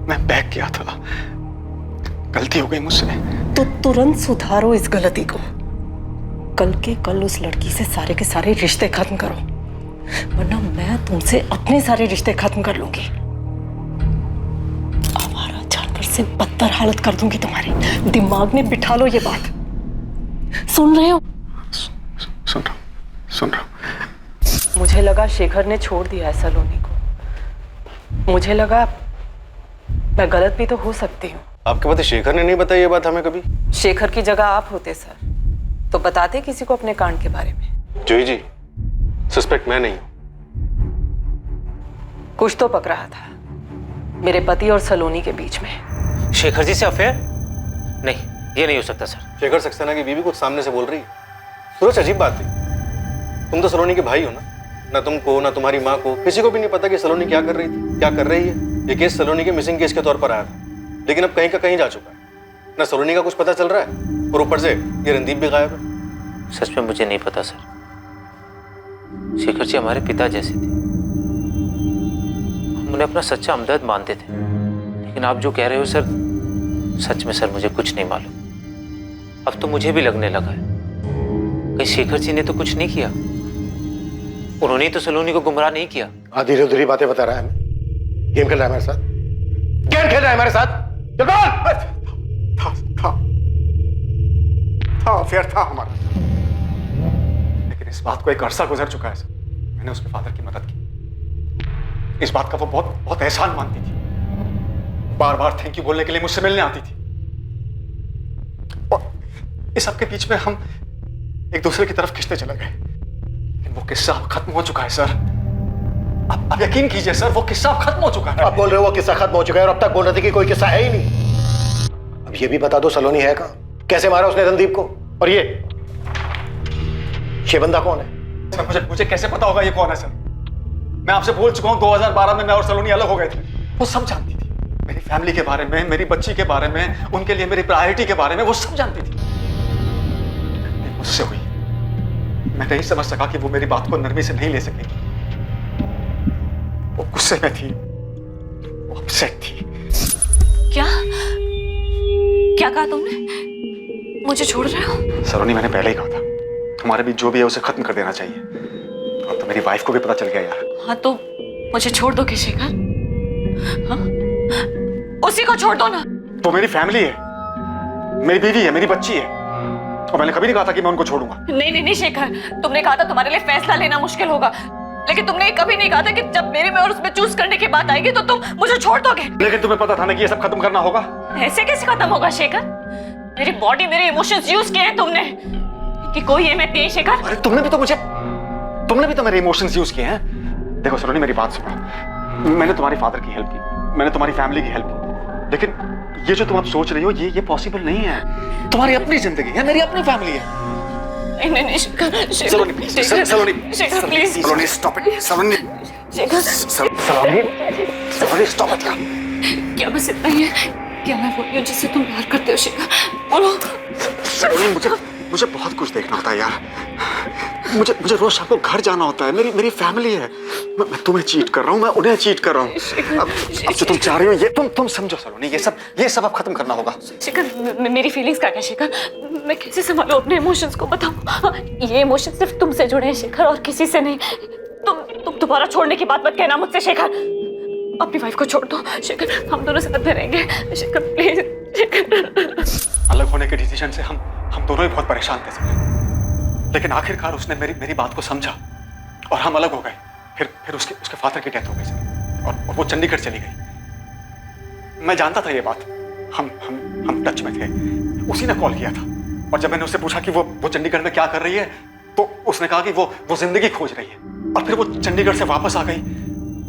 मैं बहक गया था, गलती हो गई मुझसे। तो तुरंत सुधारो इस गलती को। कल के कल उस लड़की से सारे के सारे रिश्ते खत्म करो, वरना मैं तुमसे अपने सारे रिश्ते खत्म कर लूंगी। आवारा जानवर से बदतर हालत कर दूंगी तुम्हारी। दिमाग में बिठा लो ये बात। सुन रहे हो? सुन रहा हूं। मुझे लगा शेखर ने छोड़ दिया है सलोनी को। मुझे लगा मैं गलत भी तो हो सकती हूँ। आपके पति शेखर ने नहीं बताई ये बात हमें कभी? शेखर की जगह आप होते सर, तो बताते किसी को अपने कांड के बारे में। जूही जी, सस्पेक्ट मैं नहीं हूं। कुछ तो पक रहा था मेरे पति और सलोनी के बीच में। शेखर जी से अफेयर? नहीं, ये नहीं हो सकता सर। शेखर सक्सेना की बीवी कुछ सामने से बोल रही है। सूरज, अजीब बात है, तुम तो सलोनी के भाई हो ना। ना तुमको ना तुम्हारी माँ को किसी को भी नहीं पता कि सलोनी क्या कर रही थी, क्या कर रही है। ये केस सलोनी के मिसिंग केस के तौर पर आया था, लेकिन अब कहीं का कहीं जा चुका है। ना सलोनी का कुछ पता चल रहा है और ऊपर से ये रणदीप भी गायब है। सच में मुझे नहीं पता सर। शेखर जी हमारे पिता जैसे थे, हम उन्हें अपना सच्चा हमदर्द मानते थे। लेकिन आप जो कह रहे हो सर, सच में सर मुझे कुछ नहीं मालूम। अब तो मुझे भी लगने लगा है कहीं शेखर जी ने तो कुछ नहीं किया। उन्होंने ही तो सलोनी को गुमराह नहीं किया। धीरे धीरे बातें बता रहा है हमें। गेम खेल रहा है हमारे साथ, गेम खेल रहा है हमारे साथ। था अफेयर था हमारा, लेकिन इस बात को एक अरसा गुजर चुका है सर। मैंने उसके फादर की मदद की। इस बात का वो बहुत बहुत एहसान मानती थी। बार बार थैंक यू बोलने के लिए मुझसे मिलने आती थी। और इस सबके बीच में हम एक दूसरे की तरफ खिंचते चले गए। लेकिन वो किस्सा अब खत्म हो चुका है सर। अब यकीन कीजिए सर, वो किस्सा अब खत्म हो चुका है। आप बोल रहे हो वो किस्सा खत्म हो चुका है और अब तक बोल रहे थे कि कोई किस्सा है ही नहीं। अब ये भी बता दो सलोनी है कहाँ? कैसे मारा उसने रणदीप को? और ये बंदा कौन है? सर मुझे कैसे पता होगा ये कौन है सर? मैं आपसे बोल चुका हूँ 2012 में मैं और सलोनी अलग हो गए थे। वो सब जानती थी, मेरी फैमिली के बारे में, मेरी बच्ची के बारे में, उनके लिए मेरी प्रायोरिटी के बारे में, वो सब जानती थी। मुझसे हुई, मैं नहीं समझ सका कि वो मेरी बात को नरमी से नहीं ले सकेगी। वो गुस्से में थी, वो अपसेट थी। क्या क्या कहा तुमने? मुझे छोड़ रहे हो? सलोनी, मैंने पहले ही कहा था हमारे बीच जो भी है उसे खत्म कर देना चाहिए। अब तो मेरी वाइफ को भी पता चल गया यार। हाँ तो मुझे छोड़ दो शेखर। हाँ? उसी को छोड़ दो ना। वो मेरी फैमिली है, मेरी बीवी है, मेरी बच्ची है, और मैंने कभी नहीं कहा था कि मैं उनको छोड़ूंगा। नहीं नहीं नहीं शेखर, तुमने कहा था तुम्हारे लिए फैसला लेना मुश्किल होगा, लेकिन तुमने कभी नहीं कहा था कि जब मेरे में और उसमें चूज करने की बात आएगी तो तुम मुझे छोड़ दोगे। लेकिन तुम्हें पता था ना कि ये सब खत्म करना होगा। ऐसे कैसे खत्म होगा शेखर? मेरी बॉडी, मेरे इमोशंस यूज किए हैं तुमने कि कोई अहमियत नहीं है शेखर। अरे तुमने भी तो मेरे इमोशंस यूज किए हैं। देखो सलोनी, मेरी बात सुनो। मैंने तुम्हारे फादर की हेल्प की, मैंने तुम्हारी फैमिली की हेल्प की, लेकिन ये जो तुम अब सोच रही हो ये पॉसिबल नहीं है। तुम्हारी अपनी जिंदगी है, मेरी अपनी फैमिली है। नहीं Shekhar, Saloni please, Saloni Shekhar please, Saloni stop it, Saloni Shekhar, Saloni stop it. क्या बस इतना ही है क्या मैं वही हूँ जिससे तुम प्यार करते हो शिखर? बोलो। सलोनी, मुझे बहुत कुछ देखना होता है यार। मुझे रोज शाम को घर जाना होता है। मेरी फैमिली है। मैं तुम्हें चीट कर रहा हूँ, मैं उन्हें चीट कर रहा हूँ। अब जो तुम चाह रही हो ये तुम समझो सलोनी, ये सब अब खत्म करना होगा। शिखर, मेरी फीलिंग्स का क्या शिखर? मैं कैसे संभालूं अपने इमोशंस को, बताओ। ये इमोशंस सिर्फ तुमसे जुड़े हैं शिखर, और किसी से नहीं। तुम दोबारा छोड़ने की बात मत कहना मुझसे शिखर। अपनी वाइफ को छोड़ दो शिखर, हम दोनों साथ में रहेंगे शिखर, प्लीज शिखर। अलग होने के डिसीजन से हम दोनों ही बहुत परेशान थे सर, लेकिन आखिरकार उसने मेरी बात को समझा और हम अलग हो गए। फिर उसके फादर की डेथ हो गई सर, और वो चंडीगढ़ चली गई। मैं जानता था ये बात, हम टच में थे। उसी ने कॉल किया था, और जब मैंने उससे पूछा कि वो चंडीगढ़ में क्या कर रही है, तो उसने कहा कि वो जिंदगी खोज रही है। और फिर वो चंडीगढ़ से वापस आ गई,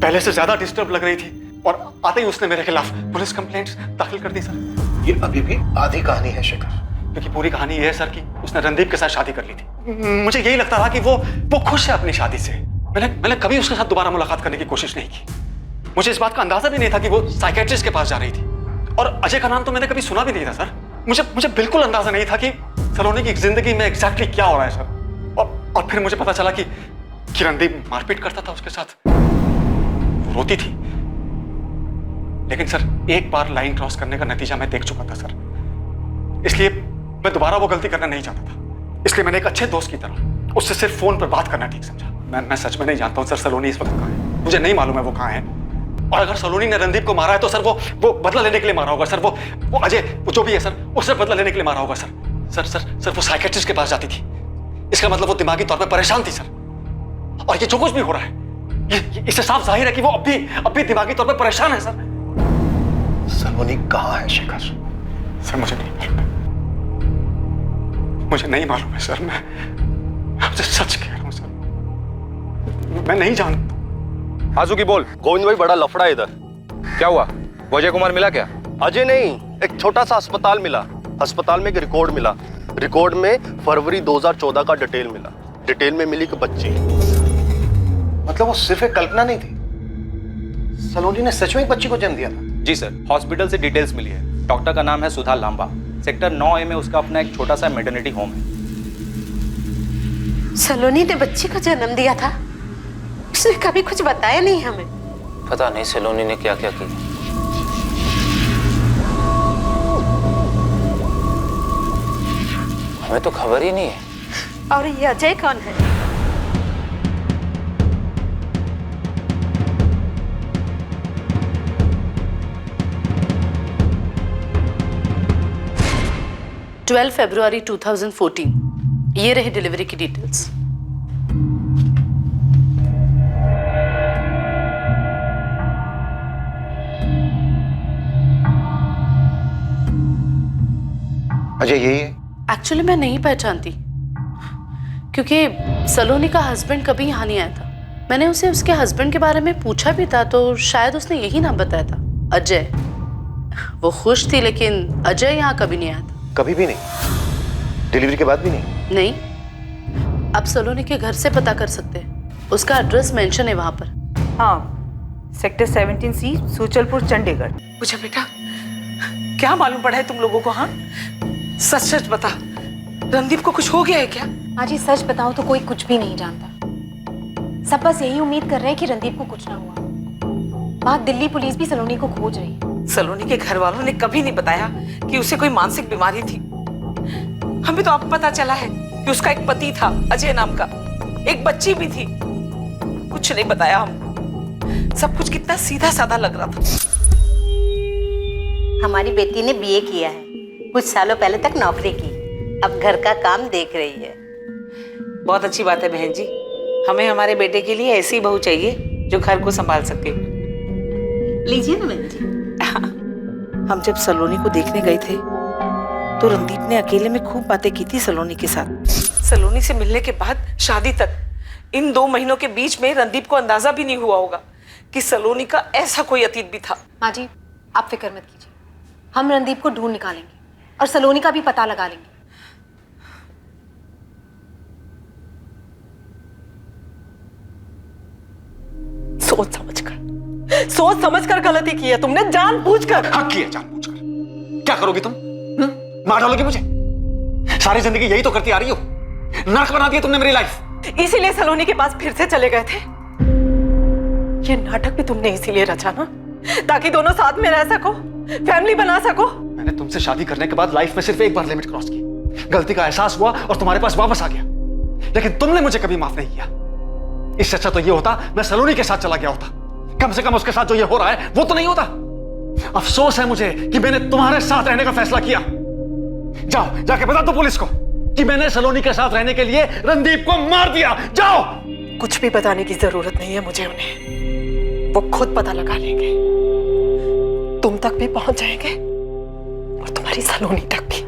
पहले से ज्यादा डिस्टर्ब लग रही थी, और आते ही उसने मेरे खिलाफ पुलिस कंप्लेंट्स दाखिल कर दी सर। ये अभी भी आधी कहानी है शिखर, क्योंकि पूरी कहानी ये है सर कि उसने रणदीप के साथ शादी कर ली थी। मुझे यही लगता था कि वो खुश है अपनी शादी से। मैंने कभी उसके साथ दोबारा मुलाकात करने की कोशिश नहीं की। मुझे इस बात का अंदाजा भी नहीं था कि वो साइकियाट्रिस्ट के पास जा रही थी, और अजय का नाम तो मैंने कभी सुना भी नहीं था सर। मुझे बिल्कुल अंदाजा नहीं था कि सलोनी की जिंदगी में एग्जैक्टली क्या हो रहा है सर। और फिर मुझे पता चला कि रणदीप मारपीट करता था उसके साथ, वो रोती थी। लेकिन सर, एक बार लाइन क्रॉस करने का नतीजा मैं देख चुका था सर, इसलिए मैं दोबारा वो गलती करना नहीं चाहता था। इसलिए मैंने एक अच्छे दोस्त की तरह उससे सिर्फ फोन पर बात करना ठीक समझा। मैं सच में नहीं जानता हूँ सर सलोनी इस वक्त कहाँ है। मुझे नहीं मालूम है वो कहाँ है, और अगर सलोनी ने रणदीप को मारा है तो सर वो बदला लेने के लिए मारा होगा सर। वो अजय, वो जो भी है सर, उससे बदला लेने के लिए मारा होगा सर। वो साइकियाट्रिस्ट के पास जाती थी, इसका मतलब वो दिमागी तौर पर परेशान थी सर। और ये जो कुछ भी हो रहा है, इससे साफ जाहिर है कि वो अब भी दिमागी तौर पर परेशान है सर। सलोनी कहाँ है शिखर? सर मुझे नहीं मालूम, मुझे नहीं मालूम है सर। मैं आपसे सच कह रहा हूँ सर, मैं नहीं जानता। आजू की बोल। गोविंद भाई, बड़ा लफड़ा है इधर। क्या हुआ? अजय कुमार मिला क्या? अजय नहीं, एक छोटा सा अस्पताल मिला। अस्पताल में एक रिकॉर्ड मिला। रिकॉर्ड में फरवरी 2014 का डिटेल मिला। डिटेल में मिली कि बच्ची। मतलब वो सिर्फ एक कल्पना नहीं थी, सलोनी ने सच में एक बच्ची को जन्म दिया था। जी सर, हॉस्पिटल से डिटेल्स मिली है। डॉक्टर का नाम है सुधा लांबा। सेक्टर 9A में उसका अपना एक छोटा सा मैटरनिटी होम है। सलोनी ने बच्ची को जन्म दिया था? उसने कभी कुछ बताया नहीं हमें। पता नहीं सलोनी ने क्या क्या किया। हमें तो खबर ही नहीं है। और ये अजय कौन है? February 2014, ये रहे डिलीवरी की डिटेल्स। अजय यही है? एक्चुअली मैं नहीं पहचानती, क्योंकि सलोनी का हस्बैंड कभी यहाँ नहीं आया था। मैंने उसे उसके हस्बैंड के बारे में पूछा भी था, तो शायद उसने यही नाम बताया था, अजय। वो खुश थी, लेकिन अजय यहाँ कभी नहीं आया था। कभी भी नहीं? डिलीवरी के बाद भी नहीं? नहीं। आप सलोनी के घर से पता कर सकते हैं, उसका एड्रेस मेंशन है वहां पर। हाँ, सेक्टर 17C, सूचलपुर, चंडीगढ़। पूछा बेटा, क्या मालूम पड़ा है तुम लोगों को? हाँ, सच सच बता, रणदीप को कुछ हो गया है क्या? हाँ जी, सच बताऊं तो कोई कुछ भी नहीं जानता। सब बस यही उम्मीद कर रहे हैं कि रणदीप को कुछ ना हुआ। बात दिल्ली पुलिस भी सलोनी को खोज रही है। सलोनी के घर वालों ने कभी नहीं बताया कि उसे कोई मानसिक बीमारी थी। हमें तो अब पता चला है कि उसका एक पति था, अजय नाम का, एक बच्ची भी थी। कुछ नहीं बताया हमको। सब कुछ कितना सीधा साधा लग रहा था। हमारी बेटी ने BA किया है, कुछ सालों पहले तक नौकरी की, अब घर का काम देख रही है। बहुत अच्छी बात है बहन जी, हमें हमारे बेटे के लिए ऐसी बहू चाहिए जो घर को संभाल सके। लीजिए ना बहन जी। हम जब सलोनी को देखने गए थे तो रणदीप ने अकेले में खूब बातें की थी सलोनी के साथ। सलोनी से मिलने के बाद शादी तक इन 2 महीनों के बीच में रणदीप को अंदाजा भी नहीं हुआ होगा कि सलोनी का ऐसा कोई अतीत भी था। माँ जी, आप फिक्र मत कीजिए, हम रणदीप को ढूंढ निकालेंगे और सलोनी का भी पता लगा लेंगे। सोच समझ कर गलती की है तुमने, जानबूझकर। हाँ, किया जानबूझकर। क्या करोगी तुम? मार डालोगी मुझे? सारी जिंदगी यही तो करती आ रही हो। नर्क बना दिया तुमने मेरी लाइफ। इसीलिए सलोनी के पास फिर से चले गए थे। ये नाटक भी तुमने इसीलिए रचा ना, ताकि दोनों साथ में रह सको, फैमिली बना सको। मैंने तुमसे शादी करने के बाद लाइफ में सिर्फ एक बार लिमिट क्रॉस की, गलती का एहसास हुआ और तुम्हारे पास वापस आ गया, लेकिन तुमने मुझे कभी माफ नहीं किया। इससे अच्छा तो ये होता मैं सलोनी के साथ चला गया होता। कम से कम उसके साथ जो ये हो रहा है वो तो नहीं होता। अफसोस है मुझे कि मैंने तुम्हारे साथ रहने का फैसला किया। जाओ जाके बता दो पुलिस को कि मैंने सलोनी के साथ रहने के लिए रणदीप को मार दिया। जाओ। कुछ भी बताने की जरूरत नहीं है मुझे उन्हें, वो खुद पता लगा लेंगे। तुम तक भी पहुंच जाएंगे और तुम्हारी सलोनी तक भी।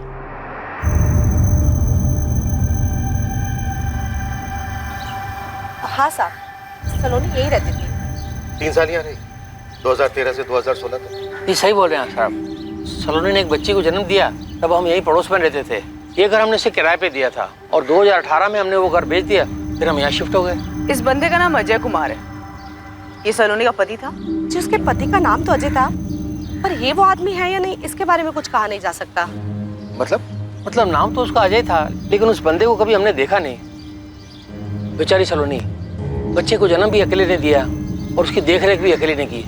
हाँ साहब, सलोनी यही रहती थी। 3 साल यहाँ रही, 2013 से 2016 तक। ये सही बोल रहे हैं साहब। सलोनी ने एक बच्ची को जन्म दिया, तब हम यही पड़ोस में रहते थे। ये घर हमने इसे किराए पे दिया था और 2018 में हमने वो घर बेच दिया, फिर हम यहाँ शिफ्ट हो गए। इस बंदे का नाम अजय कुमार है। ये सलोनी का पति था। जी, उसके पति का नाम तो अजय था, पर ये वो आदमी है या नहीं इसके बारे में कुछ कहा नहीं जा सकता। मतलब नाम तो उसका अजय था, लेकिन उस बंदे को कभी हमने देखा नहीं। बेचारी सलोनी, बच्चे को जन्म भी अकेले ने दिया और उसकी देखरेख भी अकेले ने की।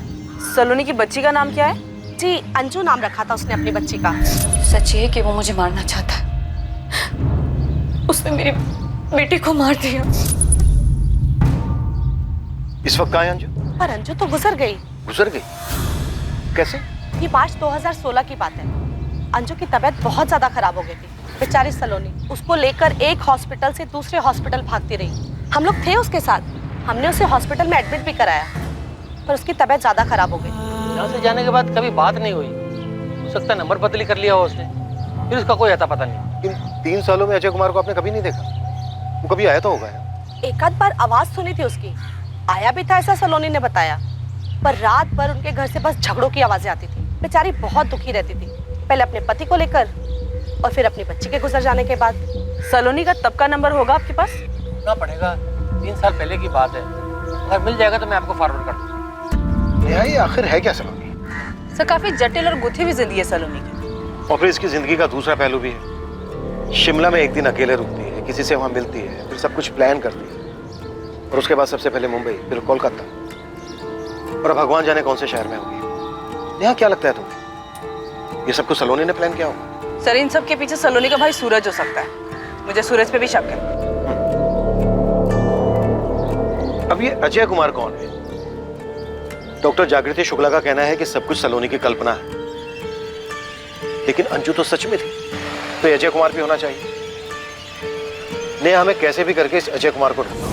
सलोनी की बच्ची का नाम क्या है? जी, अंजू नाम रखा था उसने अपनी बच्ची का। सच ये कि वो मुझे मारना चाहता है। उसने मेरी बेटी को मार दिया। इस वक्त कहाँ है अंजू? पर अंजू तो गुजर गई। गुजर गई? कैसे? ये मार्च 2016 की बात है। अंजू की तबीयत बहुत ज्यादा खराब हो गई थी। बेचारी सलोनी उसको लेकर एक हॉस्पिटल से दूसरे हॉस्पिटल भागती रही। हम लोग थे उसके साथ, हमने उसे हॉस्पिटल में एडमिट भी कराया, पर उसकी तबीयत ज्यादा खराब हो गई। यहाँ से जाने के बाद कभी बात नहीं हुई। हो सकता है नंबर बदली कर लिया हो उसने, फिर उसका कोई अता पता नहीं। इन 3 सालों में अजय कुमार को आपने कभी नहीं देखा? वो कभी आया तो होगा यार। एक आध बार आवाज सुनी थी उसकी, आया भी था ऐसा सलोनी ने बताया, पर रात भर उनके घर से बस झगड़ों की आवाजें आती थी। बेचारी बहुत दुखी रहती थी, पहले अपने पति को लेकर और फिर अपनी बच्ची के गुजर जाने के बाद। सलोनी का तब का नंबर होगा आपके पास? ना पड़ेगा, 3 साल पहले की बात है। अगर मिल जाएगा तो मैं आपको फॉरवर्ड कर दूंगा। ये आखिर है क्या सलोनी? सर, काफी जटिल और गुथी हुई जिंदगी है सलोनी की। और फिर इसकी जिंदगी का दूसरा पहलू भी है। शिमला में एक दिन अकेले रुकती है, किसी से वहां मिलती है, फिर सब कुछ प्लान करती है और उसके बाद सबसे पहले मुंबई, फिर कोलकाता और भगवान जाने कौन से शहर में होगी। यहाँ क्या लगता है तुम्हें, ये सब कुछ सलोनी ने प्लान किया होगा? सर, इन सब के पीछे सलोनी का भाई सूरज हो सकता है। मुझे सूरज पे भी शक है। अब ये अजय कुमार कौन है? डॉक्टर जागृति शुक्ला का कहना है कि सब कुछ सलोनी की कल्पना है, लेकिन अंजू तो सच में थी, तो ये अजय कुमार भी होना चाहिए। नेहा हमें कैसे भी करके इस अजय कुमार को ढूंढो।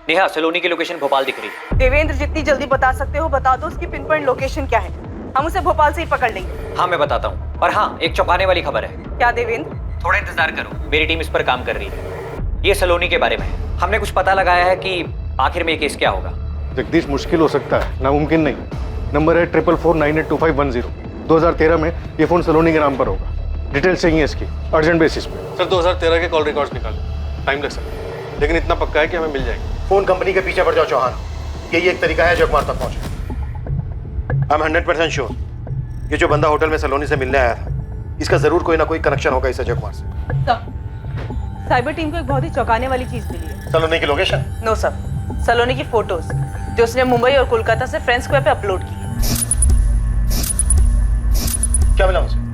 नेहा, सलोनी की लोकेशन भोपाल दिख रही है। देवेंद्र, जितनी जल्दी बता सकते हो बता दो, उसकी पिन पॉइंट लोकेशन क्या है। हम उसे भोपाल से ही पकड़ लेंगे। हाँ, मैं बताता हूँ। और हाँ, एक चौंकाने वाली खबर है। क्या देवेंद्र? थोड़ा इंतजार करो, मेरी टीम इस पर काम कर रही है। ये सलोनी के बारे में है। हमने कुछ पता लगाया है कि आखिर में ये केस क्या होगा। जगदीश, मुश्किल हो सकता है, नामुमकिन नहीं। नंबर है 4449822510। 2013 में ये फोन सलोनी के नाम पर होगा। डिटेल चाहिए इसकी अर्जेंट बेसिस पे। सर, 2013 के कॉल रिकॉर्ड्स निकालो, टाइम लग सकता है, लेकिन इतना पक्का है कि हमें मिल जाएगी। फोन कंपनी के पीछे पड़ जाओ चौहान, यही एक तरीका है अजय कुमार तक पहुंचे। आई एम 100% श्योर ये जो बंदा होटल में सलोनी से मिलने आया था, इसका जरूर कोई ना कोई कनेक्शन होगा इस अजय कुमार से। साइबर टीम को एक बहुत ही चौंकाने वाली चीज मिली है। सलोनी की लोकेशन? नो सर, सलोनी की फोटोज जो उसने मुंबई और कोलकाता से फ्रेंड्स स्क्वायर पे अपलोड की। क्या मिला मुझे?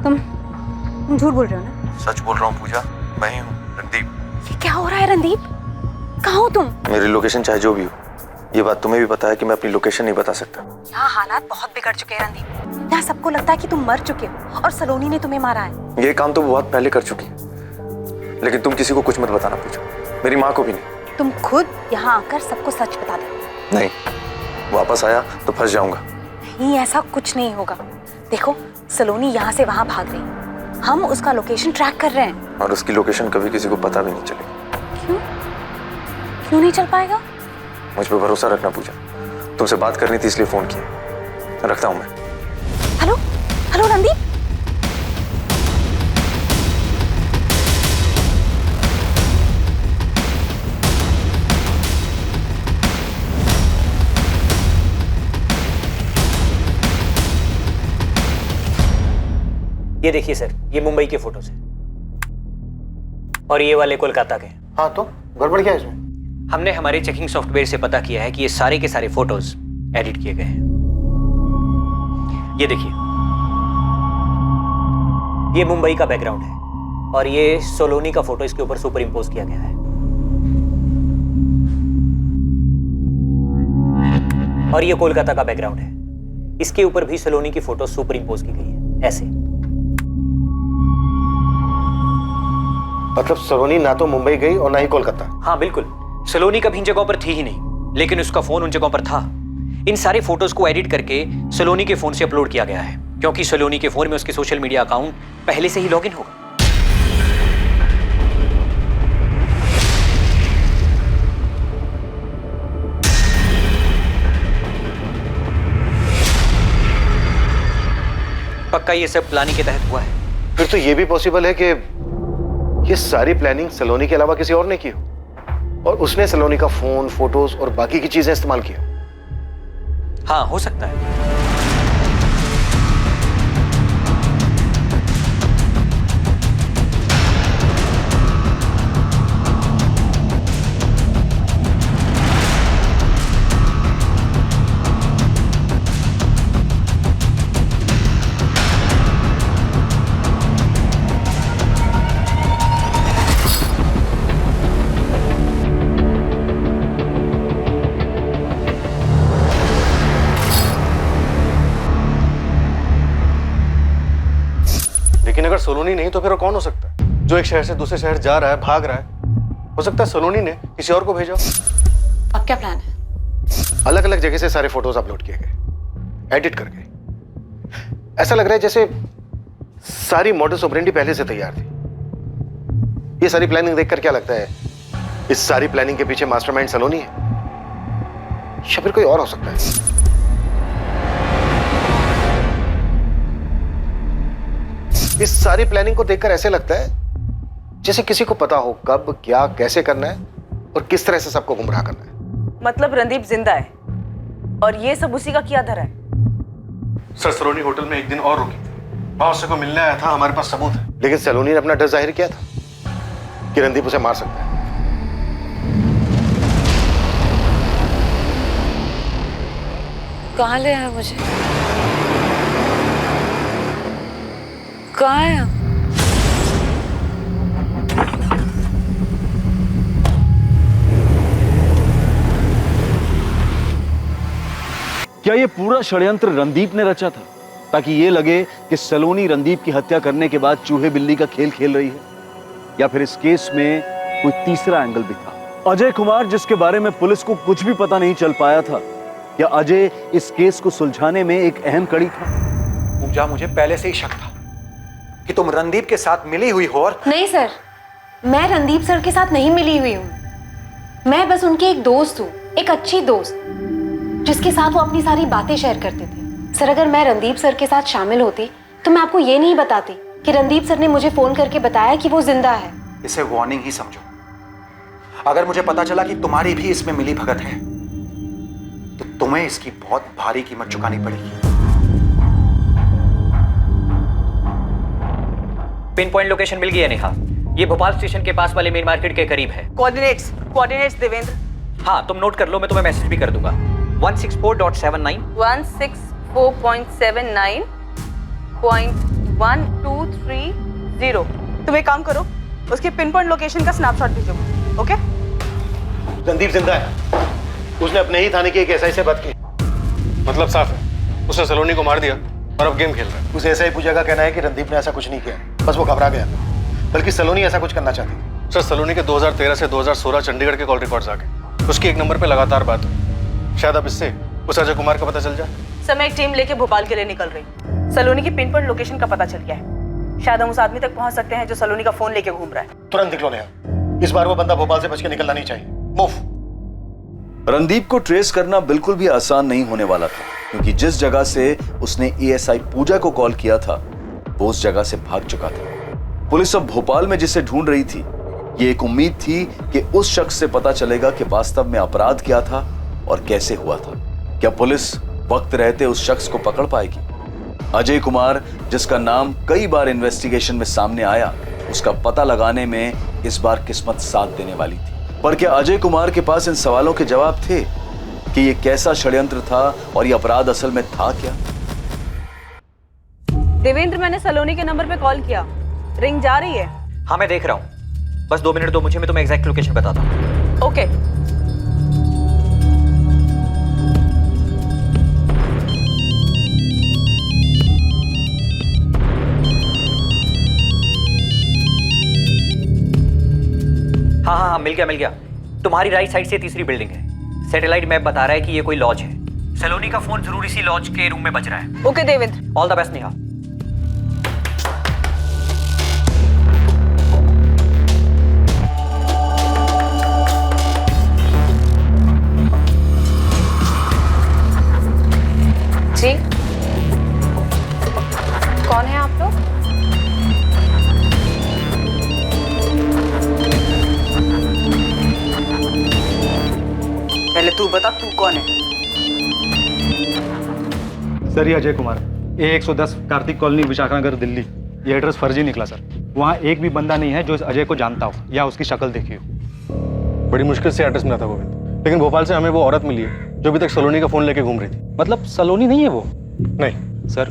तुम झूठ बोल रहे हो ना? सच बोल रहा हूँ पूजा, मैं ही हूँ रणदीप। ये क्या हो रहा है रणदीप? कहाँ हो तुम? मेरी लोकेशन चाहे जो भी हो, ये बात तुम्हें भी पता है कि मैं अपनी लोकेशन नहीं बता सकता। यहाँ हालात बहुत बिगड़ चुके हैं रणदीप। यहाँ सबको लगता है कि तुम मर चुके हो और सलोनी ने तुम्हें मारा है। ये काम तो बहुत पहले कर चुकी है, लेकिन तुम किसी को कुछ मत बताना पूजा, मेरी माँ को भी नहीं। तुम खुद यहाँ आकर सबको सच बता दो। नहीं, वापस आया तो फंस जाऊंगा। नहीं, ऐसा कुछ नहीं होगा। देखो, सलोनी यहाँ से वहाँ भाग रही, हम उसका लोकेशन ट्रैक कर रहे हैं। और उसकी लोकेशन कभी किसी को पता भी नहीं चलेगी। क्यों? क्यों नहीं चल पाएगा? मुझ पर भरोसा रखना पूजा, तुमसे बात करनी थी इसलिए फोन किया। रखता हूँ मैं। Hello hello Randeep. ये देखिए सर, ये मुंबई के फोटोज हैं और ये वाले कोलकाता के। हाँ तो गड़बड़ क्या है इसमें? हमने हमारे चेकिंग सॉफ्टवेयर से पता किया है कि ये सारे के सारे फोटोज एडिट किए गए हैं। ये देखिए, ये मुंबई का बैकग्राउंड है और ये सोलोनी का फोटो इसके ऊपर सुपर इम्पोज किया गया है। और ये कोलकाता का बैकग्राउंड है, इसके ऊपर भी सोलोनी की फोटो सुपर इम्पोज की गई है ऐसे। मतलब सलोनी ना तो मुंबई गई और ना ही कोलकाता। हाँ बिल्कुल, सलोनी कभी इन जगहों पर थी ही नहीं, लेकिन उसका फोन उन जगहों पर था। इन सारे फोटोज को एडिट करके सलोनी के फोन से अपलोड किया गया है, क्योंकि सलोनी के फोन में उसके सोशल मीडिया अकाउंट पहले से ही लॉगिन होगा। पक्का ये सब प्लानिंग के तहत हुआ है। फिर तो ये भी पॉसिबल है कि ये सारी प्लानिंग सलोनी के अलावा किसी और ने की हो और उसने सलोनी का फोन, फोटोज और बाकी की चीजें इस्तेमाल की हो। हाँ, हो सकता है। लेकिन अगर सलोनी नहीं तो फिर वो कौन हो सकता है जो एक शहर से दूसरे शहर जा रहा है, भाग रहा है? हो सकता है सलोनी ने किसी और को भेजा। अब क्या प्लान है? अलग अलग जगह से सारे फोटोज अपलोड किए गए, एडिट करके। ऐसा लग रहा है जैसे सारी मॉडस ऑपरेंडी पहले से तैयार थी। ये सारी प्लानिंग देखकर क्या लगता है, इस सारी प्लानिंग के पीछे मास्टरमाइंड सलोनी है या फिर कोई और हो सकता है? इस सारी प्लानिंग को देखकर ऐसे लगता है जैसे किसी को पता हो कब, क्या, कैसे करना है और किस तरह से सबको गुमराह करना है। मतलब रणदीप जिंदा है और ये सब उसी का किया धरा है। सर, सलोनी होटल में एक दिन और रुकी थी, वहां उससे को मिलने आया था, हमारे पास सबूत है। लेकिन सलोनी ने अपना डर जाहिर किया था कि रणदीप उसे मार सकता है। कहाँ ले आया मुझे? कहाँ है? क्या ये पूरा षड्यंत्र रणदीप ने रचा था ताकि ये लगे कि सलोनी रणदीप की हत्या करने के बाद चूहे बिल्ली का खेल खेल रही है? या फिर इस केस में कोई तीसरा एंगल भी था? अजय कुमार, जिसके बारे में पुलिस को कुछ भी पता नहीं चल पाया था, या अजय इस केस को सुलझाने में एक अहम कड़ी था? पूजा, मुझे पहले से ही शक था कि तुम रणदीप के साथ मिली हुई हो। और नहीं सर, मैं रणदीप सर के साथ नहीं मिली हुई हूँ। मैं बस उनकी एक दोस्त हूँ, एक अच्छी दोस्त जिसके साथ वो अपनी सारी बातें शेयर करते थे। सर, अगर मैं रणदीप सर के साथ शामिल होती तो मैं आपको ये नहीं बताती कि रणदीप सर ने मुझे फोन करके बताया कि वो जिंदा है। इसे वार्निंग ही समझो। अगर मुझे पता चला कि तुम्हारी भी इसमें मिली भगत है तो तुम्हें इसकी बहुत भारी कीमत चुकानी पड़ेगी। पिन पॉइंट लोकेशन मिल गई है नेहा। ये भोपाल स्टेशन के पास वाले मेन मार्केट के करीब है। कोऑर्डिनेट्स देवेंद्र। हाँ, तुम नोट कर लो, मैं तुम्हें मैसेज भी कर दूंगा। 164.79 164.79.1230। तुम एक काम करो, उसके पिन पॉइंट लोकेशन का स्नैपशॉट भेजो। ओके? रणदीप जिंदा है। उसने अपने ही थाने की एक एसआई से बात की। मतलब साफ है, उसने सलोनी को मार दिया और अब गेम खेल रहा है। उस एसआई पूजा का कहना है कि रणदीप ने ऐसा कुछ नहीं किया, बस वो घबरा गया, बल्कि सलोनी ऐसा कुछ करना चाहती थी। सर, सलोनी के 2013 से 2016 चंडीगढ़ के कॉल रिकॉर्ड्स आ गए। उसकी एक नंबर पे लगातार बात हुई। शायद अब इससे उस अजय कुमार का पता चल जाए। सर, मैं एक टीम लेके भोपाल के लिए निकल रही। सलोनी की पिन पॉइंट लोकेशन का पता चल गया है। शायद हम उस आदमी तक पहुंच सकते हैं जो सलोनी का फोन लेके घूम रहा है। तुरंत निकलो नेहा, इस बार वो बंदा भोपाल से बच के निकलना नहीं चाहिए। मूव। रणदीप को ट्रेस करना बिल्कुल भी आसान नहीं होने वाला था, क्योंकि जिस जगह से उसने एएसआई पूजा को कॉल किया था वो उस जगह से भाग चुका था। पुलिस अब भोपाल में जिसे ढूंढ रही थी, ये एक उम्मीद थी कि उस शख्स से पता चलेगा कि वास्तव में अपराध क्या था और कैसे हुआ था। क्या पुलिस वक्त रहते उस शख्स को पकड़ पाएगी? अजय कुमार, जिसका नाम कई बार इन्वेस्टिगेशन में सामने आया, उसका पता लगाने में इस बार किस्मत साथ देने वाली थी। पर क्या अजय कुमार के पास इन सवालों के जवाब थे कि ये कैसा षड्यंत्र था और ये अपराध असल में था क्या? देवेंद्र, मैंने सलोनी के नंबर पे कॉल किया, रिंग जा रही है। हाँ, मैं देख रहा हूँ। बस 2 मिनट दो मुझे, मैं तुम्हें एग्जैक्ट लोकेशन बताता हूँ। ओके। हाँ हाँ हाँ, मिल गया। तुम्हारी राइट साइड से तीसरी बिल्डिंग है। सैटेलाइट मैप बता रहा है कि ये कोई लॉज है। सलोनी का फोन जरूर इसी लॉज के रूम में बज रहा है। Okay Devendra, all the best Neha. जी, कौन है आप लोग? पहले तू बता, तू कौन है? सर, ये अजय कुमार, A110 कार्तिक कॉलोनी, विशाखानगर, दिल्ली। ये एड्रेस फर्जी निकला सर। वहाँ एक भी बंदा नहीं है जो इस अजय को जानता हो या उसकी शक्ल देखी हो। बड़ी मुश्किल से एड्रेस मिला था गोविंद, लेकिन भोपाल से हमें वो औरत मिली है जो अभी तक सलोनी का फोन लेके घूम रही थी। मतलब सलोनी नहीं है वो? नहीं सर,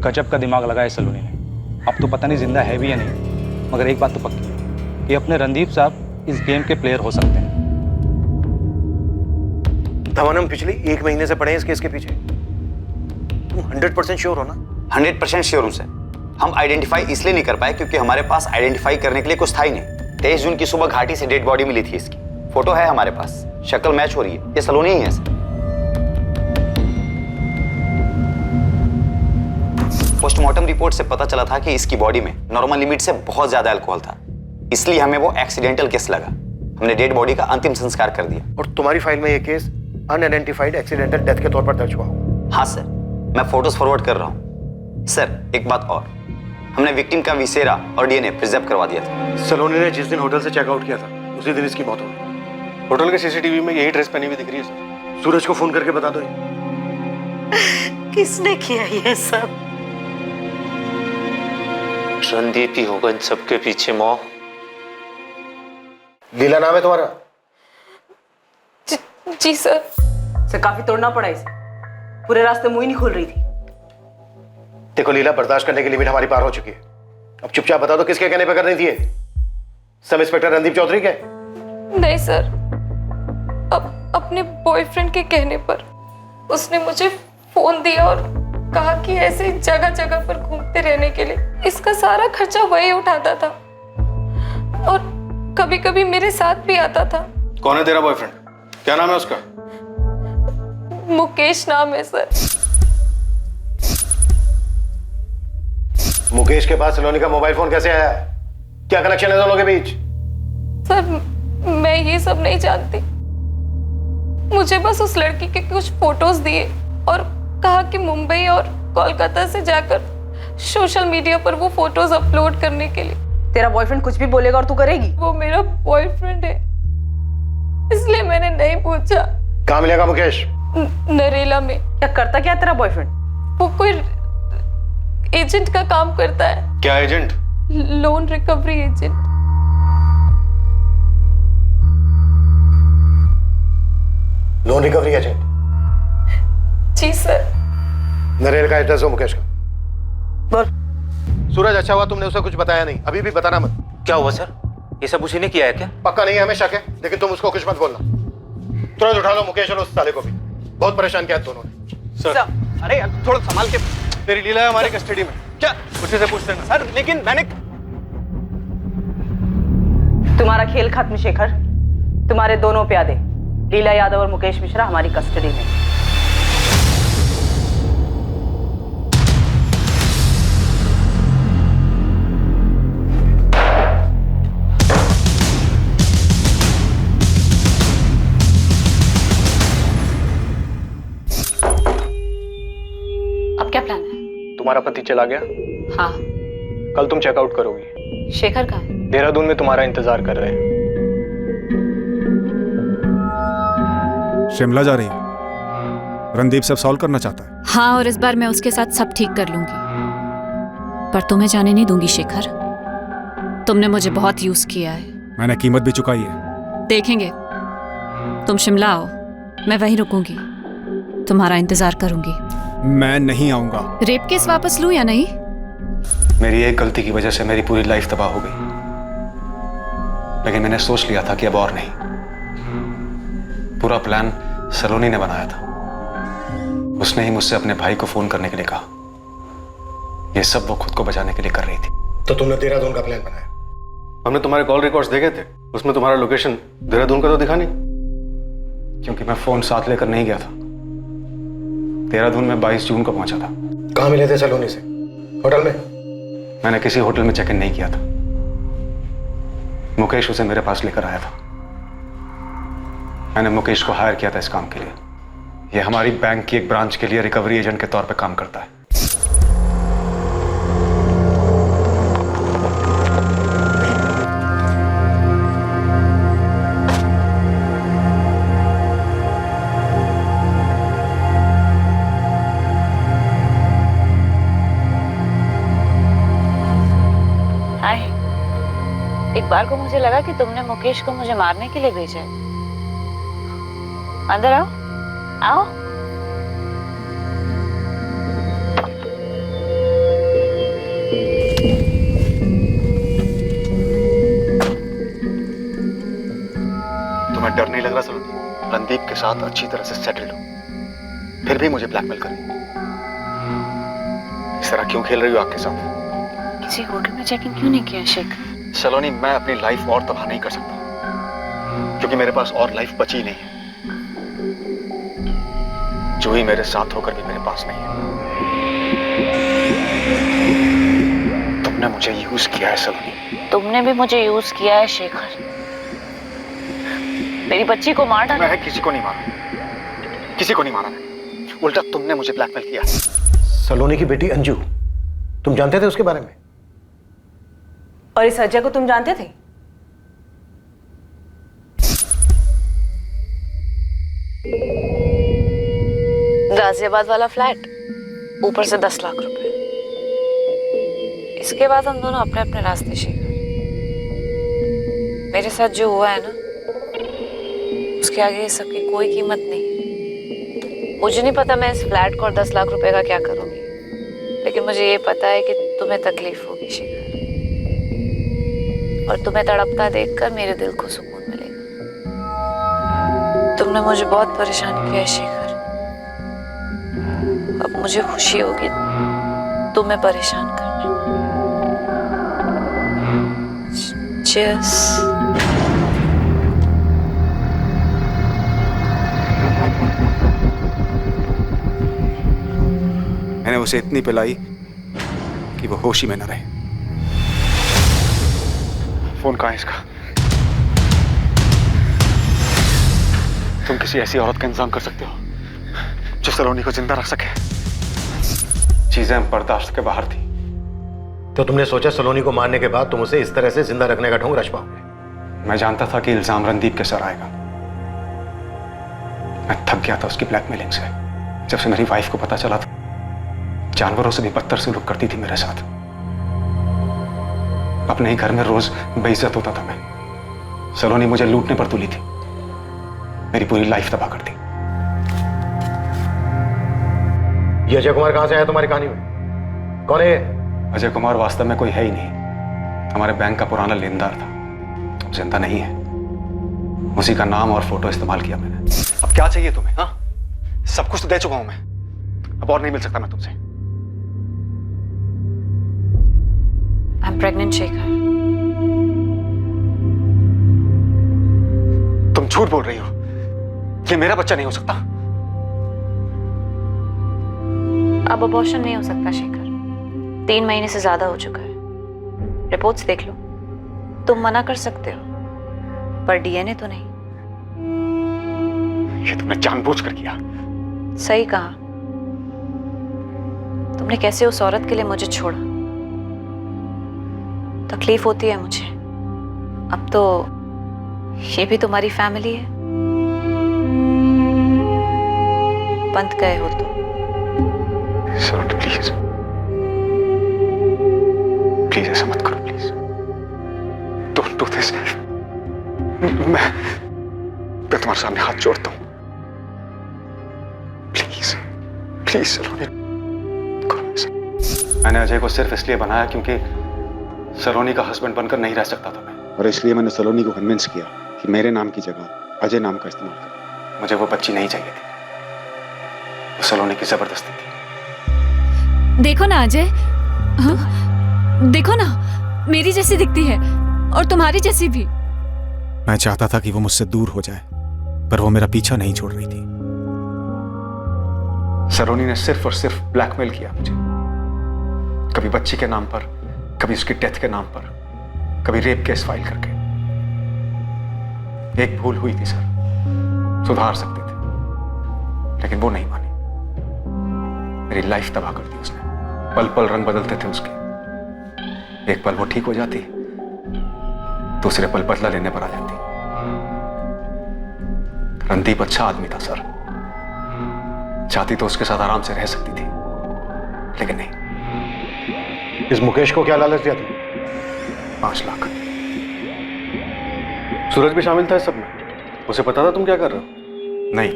गजब का दिमाग लगाया सलोनी ने। अब तो पता नहीं जिंदा है भी या नहीं, मगर एक बात तो पक्की, ये अपने रणदीप साहब इस गेम के प्लेयर हो सकते हैं। धवन, हम पिछले 1 महीने से पड़े हैं इस केस के पीछे। तुम 100% श्योर हो ना? 100% श्योर हूं सर। हम आइडेंटिफाई इसलिए नहीं कर पाए क्योंकि हमारे पास आइडेंटिफाई करने के लिए कुछ था ही नहीं। 23 जून की सुबह घाटी से डेड बॉडी मिली थी इसकी। फोटो है हमारे पास, शक्ल मैच हो रही है, ये सलोनी ही है सर। पोस्टमार्टम रिपोर्ट से पता चला था कि इसकी बॉडी में नॉर्मल लिमिट से बहुत ज्यादा अल्कोहल था, इसलिए हमें वो एक्सीडेंटल केस लगा। हमने डेड बॉडी का अंतिम संस्कार कर दिया। और तुम्हारी फाइल में ये केस अनआइडेंटिफाइड एक्सीडेंटल डेथ के तौर पर दर्ज हुआ। हाँ सर, मैं फोटोज फॉरवर्ड कर रहा हूँ। सर, एक बात और, हमने विक्टिम का विसेरा और डीएनए प्रिजर्व करवा दिया था। सलोनी ने जिस दिन होटल से चेकआउट किया था उसी दिन इसकी मौत हो गई। होटल के सीसीटीवी में यही ड्रेस पहनी हुई दिख रही है सर। सूरज को फोन करके बता दो। किसने किया ये सब? रणदीप ही होगा इन सबके पीछे। मौ, लीला नाम है तुम्हारा? जी सर। सर, काफी तोड़ना पड़ा इसे, पूरे रास्ते मुंह ही नहीं खोल रही थी। देखो लीला, बर्दाश्त करने की लिमिट हमारी पार हो चुकी है। अब चुपचाप बता दो किसके कहने पे कर रही थी ये? सब इंस्पेक्टर रणदीप चौधरी के? नहीं सर, अपने बॉयफ्रेंड के कहने पर उसने मुझे फोन दिया और कहा कि ऐसे जगह जगह पर घूमते रहने के लिए इसका सारा खर्चा वही उठाता था और कभी कभी मेरे साथ भी आता था। कौन है तेरा बॉयफ्रेंड? क्या नाम है उसका? मुकेश नाम है सर। मुकेश के पास सलोनी का मोबाइल फोन कैसे आया? क्या कनेक्शन है दोनों के बीच? सर, मैं ये सब नहीं जानती। मुझे बस उस लड़की के कुछ फोटोज दिए और कहा कि मुंबई और कोलकाता से जाकर सोशल मीडिया पर वो फोटोज अपलोड करने के लिए। तेरा बॉयफ्रेंड कुछ भी बोलेगा और तू करेगी? वो मेरा बॉयफ्रेंड है, इसलिए मैंने नहीं पूछा। कहाँ मिलेगा मुकेश? नरेला में। क्या करता क्या तेरा बॉयफ्रेंड? वो कोई एजेंट का काम करता है। क्या agent? Loan recovery agent. Loan recovery agent? जी सर। नरेल का एड्रेस हो मुकेश का? बोल। सूरज, अच्छा हुआ तुमने उसे कुछ बताया नहीं, अभी भी बताना मत। क्या हुआ सर? ये सब उसी ने किया है क्या? पक्का नहीं है, हमें शक है, लेकिन तुम उसको कुछ मत बोलना। तुरंत उठा लो मुकेश और उस साले को भी। बहुत परेशान किया दोनों ने। सर, अरे यार थोड़ा संभाल के। तेरी लीला है हमारी कस्टडी में। क्या? उसी से पूछते हैं सर, लेकिन मैंने। तुम्हारा खेल खत्म शेखर। तुम्हारे दोनों प्यादे लीला यादव और मुकेश मिश्रा हमारी कस्टडी में। क्या प्लान है? तुम्हारा पति चला गया, हाँ। कल तुम चेकआउट करोगी। शेखर कहाँ है? देहरादून में तुम्हारा इंतजार कर रहे हैं। शिमला जा रही है। रणदीप सब सॉल्व करना चाहता है। हाँ, और इस बार मैं उसके साथ सब ठीक कर लूंगी, पर तुम्हें जाने नहीं दूंगी शेखर। तुमने मुझे बहुत यूज किया है। मैंने कीमत भी चुकाई है। देखेंगे। तुम शिमला आओ, मैं वहीं रुकूंगी, तुम्हारा इंतजार करूंगी। मैं नहीं आऊंगा। रेप केस वापस लूं या नहीं? मेरी एक गलती की वजह से मेरी पूरी लाइफ तबाह हो गई, लेकिन मैंने सोच लिया था कि अब और नहीं। पूरा प्लान सलोनी ने बनाया था। उसने ही मुझसे अपने भाई को फोन करने के लिए कहा। ये सब वो खुद को बचाने के लिए कर रही थी। तो तुमने देहरादून का प्लान बनाया? हमने तुम्हारे कॉल रिकॉर्ड्स देखे थे, उसमें तुम्हारा लोकेशन देहरादून का तो दिखा नहीं। क्योंकि मैं फोन साथ लेकर नहीं गया था। देहरादून में 22 जून को पहुंचा था। कहाँ मिले थे सलोनी से? होटल में? मैंने किसी होटल में चेक इन नहीं किया था। मुकेश उसे मेरे पास लेकर आया था। मैंने मुकेश को हायर किया था इस काम के लिए। यह हमारी बैंक की एक ब्रांच के लिए रिकवरी एजेंट के तौर पे काम करता है। एक बार को मुझे लगा कि तुमने मुकेश को मुझे मारने के लिए भेजा है। अंदर आओ, आओ। तुम्हें डर नहीं लग रहा सलोनी? रणदीप के साथ अच्छी तरह से सेटल्ड हो, फिर भी मुझे ब्लैकमेल कर रही हो। इस तरह क्यों खेल रही हो आपके साथ? किसी होटल में चेक इन क्यों नहीं किया शेखर? सलोनी, मैं अपनी लाइफ और तबाह नहीं कर सकता, क्योंकि मेरे पास और लाइफ बची नहीं है। जूही मेरे साथ होकर भी मेरे पास नहीं है। तुमने मुझे यूज किया है सलोनी। तुमने भी मुझे यूज किया है शेखर। मेरी बच्ची को मार डाला। मैं किसी को नहीं मारा, किसी को नहीं मारा मैंने। उल्टा तुमने मुझे ब्लैकमेल किया। सलोनी की बेटी अंजू, तुम जानते थे उसके बारे में? और इस अजय को तुम जानते थे? गाजियाबाद वाला फ्लैट, ऊपर से 10 लाख रुपए। इसके बाद हम दोनों अपने अपने रास्ते शेखर। मेरे साथ जो हुआ है ना, उसके आगे ये सब की कोई कीमत नहीं। मुझे नहीं पता मैं इस फ्लैट को और 10 लाख रुपए का क्या करूंगी, लेकिन मुझे ये पता है कि तुम्हें तकलीफ होगी शेखर, और तुम्हें तड़पता देखकर मेरे दिल को सुकून मिलेगा। तुमने मुझे बहुत परेशान किया है शेखर। अब मुझे खुशी होगी तुम्हें परेशान करना। Cheers. मैंने उसे इतनी पिलाई कि वो होश ही में न रहे। फोन कहाँ है इसका? तुम किसी ऐसी औरत का इंतजाम कर सकते हो जो सलोनी को जिंदा रख सके? चीजें बर्दाश्त के बाहर थी। तो तुमने सोचा सलोनी को मारने के बाद तुम उसे इस तरह से जिंदा रखने का ढोंग रच पाओगे? मैं जानता था कि इल्जाम रणदीप के सर आएगा। मैं थक गया था उसकी ब्लैकमेलिंग से। जब से मेरी वाइफ को पता चला था, जानवरों से भी बदतर सलूक करती थी मेरे साथ। अपने ही घर में रोज बेइज्जत होता था मैं। सलोनी मुझे लूटने पर तुली थी, मेरी पूरी लाइफ तबाह कर दी। ये अजय कुमार कहां से आया तुम्हारी कहानी में? कौन है ये? अजय कुमार वास्तव में कोई है ही नहीं। हमारे बैंक का पुराना लेनदार था, जिंदा नहीं है। उसी का नाम और फोटो इस्तेमाल किया मैंने। अब क्या चाहिए तुम्हें? हाँ, सब कुछ तो दे चुका हूं मैं, अब और नहीं मिल सकता मैं तुमसे। I'm pregnant Shekhar. तुम झूठ बोल रही हो। ये मेरा बच्चा नहीं हो सकता। अब अबॉर्शन नहीं हो सकता शेखर। 3 महीने से ज्यादा हो चुका है। रिपोर्ट्स देख लो। तुम मना कर सकते हो, पर डीएनए तो नहीं। ये तुमने जानबूझकर किया। सही कहा। तुमने कैसे उस औरत के लिए मुझे छोड़ा। तकलीफ होती है मुझे। अब तो ये भी तुम्हारी फैमिली है। बंद गए हो तुम। सलोनी प्लीज, प्लीज ऐसा मत करो, प्लीज डोंट डू दिस। मैं तुम्हारे सामने हाथ जोड़ता हूं, प्लीज प्लीज सलोनी करो ऐसा। मैंने अजय को सिर्फ इसलिए बनाया क्योंकि सलोनी का हस्बैंड बनकर नहीं रह सकता था मैं, और इसलिए मैंने सलोनी को कन्विंस किया कि मेरे नाम की जगह अजय नाम का इस्तेमाल करे। मुझे वो बच्ची नहीं चाहिए थी, वो सलोनी की जबरदस्ती थी। देखो ना अजय, हाँ? देखो ना, मेरी जैसी दिखती है और तुम्हारी जैसी भी। मैं चाहता था कि वो मुझसे दूर हो जाए, पर वो मेरा पीछा नहीं छोड़ रही थी। सलोनी ने सिर्फ और सिर्फ ब्लैकमेल किया मुझे, कभी बच्ची के नाम पर, कभी उसकी डेथ के नाम पर, कभी रेप केस फाइल करके। एक भूल हुई थी सर, सुधार सकते थे, लेकिन वो नहीं मानी। मेरी लाइफ तबाह कर दी उसने। पल पल रंग बदलते थे उसके। एक पल वो ठीक हो जाती, दूसरे पल बदला लेने पर आ जाती। रणदीप अच्छा आदमी था सर, चाहती तो उसके साथ आराम से रह सकती थी, लेकिन नहीं। इस मुकेश को क्या लालच दिया तुमने? 5 लाख। सूरज भी शामिल था इस सब में? उसे पता था तुम क्या कर रहे हो? नहीं,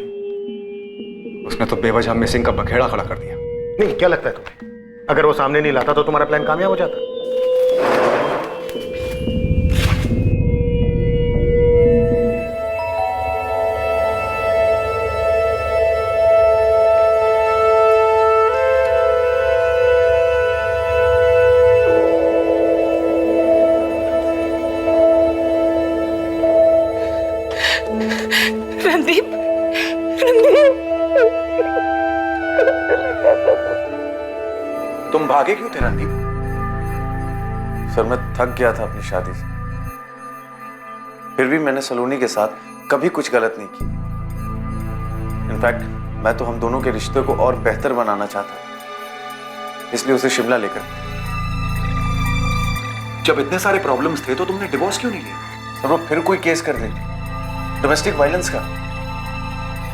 उसने तो बेवजह मिसिंग का बखेड़ा खड़ा कर दिया। नहीं, क्या लगता है तुम्हें अगर वो सामने नहीं लाता तो तुम्हारा प्लान कामयाब हो जाता? रणदीप, रणदीप, तुम भागे क्यों थे रणदीप? सर मैं थक गया था अपनी शादी से, फिर भी मैंने सलोनी के साथ कभी कुछ गलत नहीं किया। इनफैक्ट मैं तो हम दोनों के रिश्ते को और बेहतर बनाना चाहता, इसलिए उसे शिमला लेकर। जब इतने सारे प्रॉब्लम्स थे तो तुमने डिवोर्स क्यों नहीं लिया? सर वो फिर कोई केस कर देती, डोमेस्टिक वायलेंस का।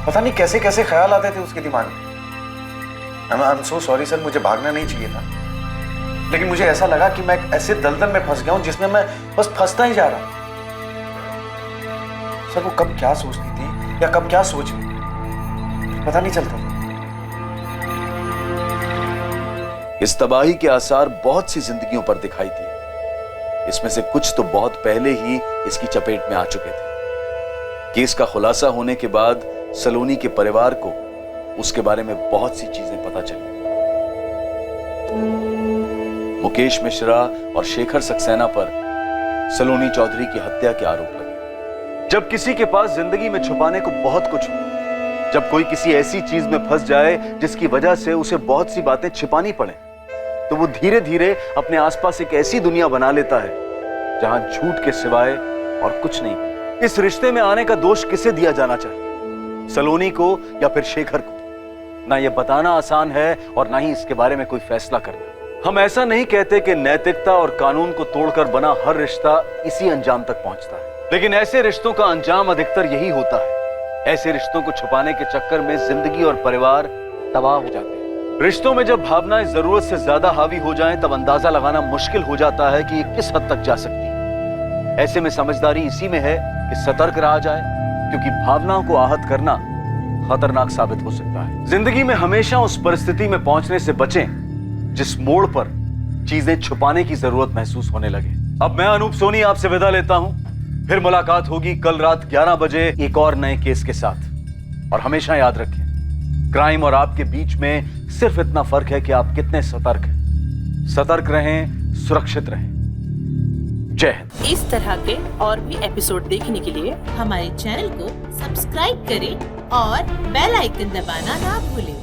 पता नहीं कैसे कैसे ख्याल आते थे उसके दिमाग में। I am so sorry sir, मुझे भागना नहीं चाहिए था, लेकिन मुझे ऐसा लगा कि मैं एक ऐसे दलदल में फंस गया हूं जिसमें मैं बस फंसता ही जा रहा। सर वो कब क्या सोचती थी या कब क्या सोच रही, पता नहीं चलता था। इस तबाही के आसार बहुत सी जिंदगियों पर दिखाई दिए। इसमें से कुछ तो बहुत पहले ही इसकी चपेट में आ चुके थे। केस का खुलासा होने के बाद सलोनी के परिवार को उसके बारे में बहुत सी चीजें पता चली। मुकेश मिश्रा और शेखर सक्सेना पर सलोनी चौधरी की हत्या के आरोप लगे। जब किसी के पास जिंदगी में छुपाने को बहुत कुछ हो, जब कोई किसी ऐसी चीज में फंस जाए जिसकी वजह से उसे बहुत सी बातें छिपानी पड़े, तो वो धीरे धीरे अपने आसपास एक ऐसी दुनिया बना लेता है जहां झूठ के सिवाय और कुछ नहीं। इस रिश्ते में आने का दोष किसे दिया जाना चाहिए, सलोनी को या फिर शेखर को? ना ये बताना आसान है और ना ही इसके बारे में कोई फैसला करना। हम ऐसा नहीं कहते कि नैतिकता और कानून को तोड़कर बना हर रिश्ता इसी अंजाम तक पहुंचता है, लेकिन ऐसे रिश्तों का अंजाम अधिकतर यही होता है। ऐसे रिश्तों को छुपाने के चक्कर में जिंदगी और परिवार तबाह हो जाते हैं। रिश्तों में जब भावनाएं जरूरत से ज्यादा हावी हो जाएं, तब अंदाजा लगाना मुश्किल हो जाता है कि ये किस हद तक जा सकती है। ऐसे में समझदारी इसी में है कि सतर्क रहा जाए, क्योंकि भावनाओं को आहत करना खतरनाक साबित हो सकता है। जिंदगी में हमेशा उस परिस्थिति में पहुंचने से बचें जिस मोड़ पर चीजें छुपाने की जरूरत महसूस होने लगे। अब मैं अनूप सोनी आपसे विदा लेता हूं। फिर मुलाकात होगी कल रात 11 बजे एक और नए केस के साथ। और हमेशा याद रखें, क्राइम और आपके बीच में सिर्फ इतना फर्क है कि आप कितने सतर्क हैं। सतर्क रहें, सुरक्षित रहें। जय हिंद। इस तरह के और भी एपिसोड देखने के लिए हमारे चैनल को सब्सक्राइब करें और बेल आइकन दबाना ना भूलें।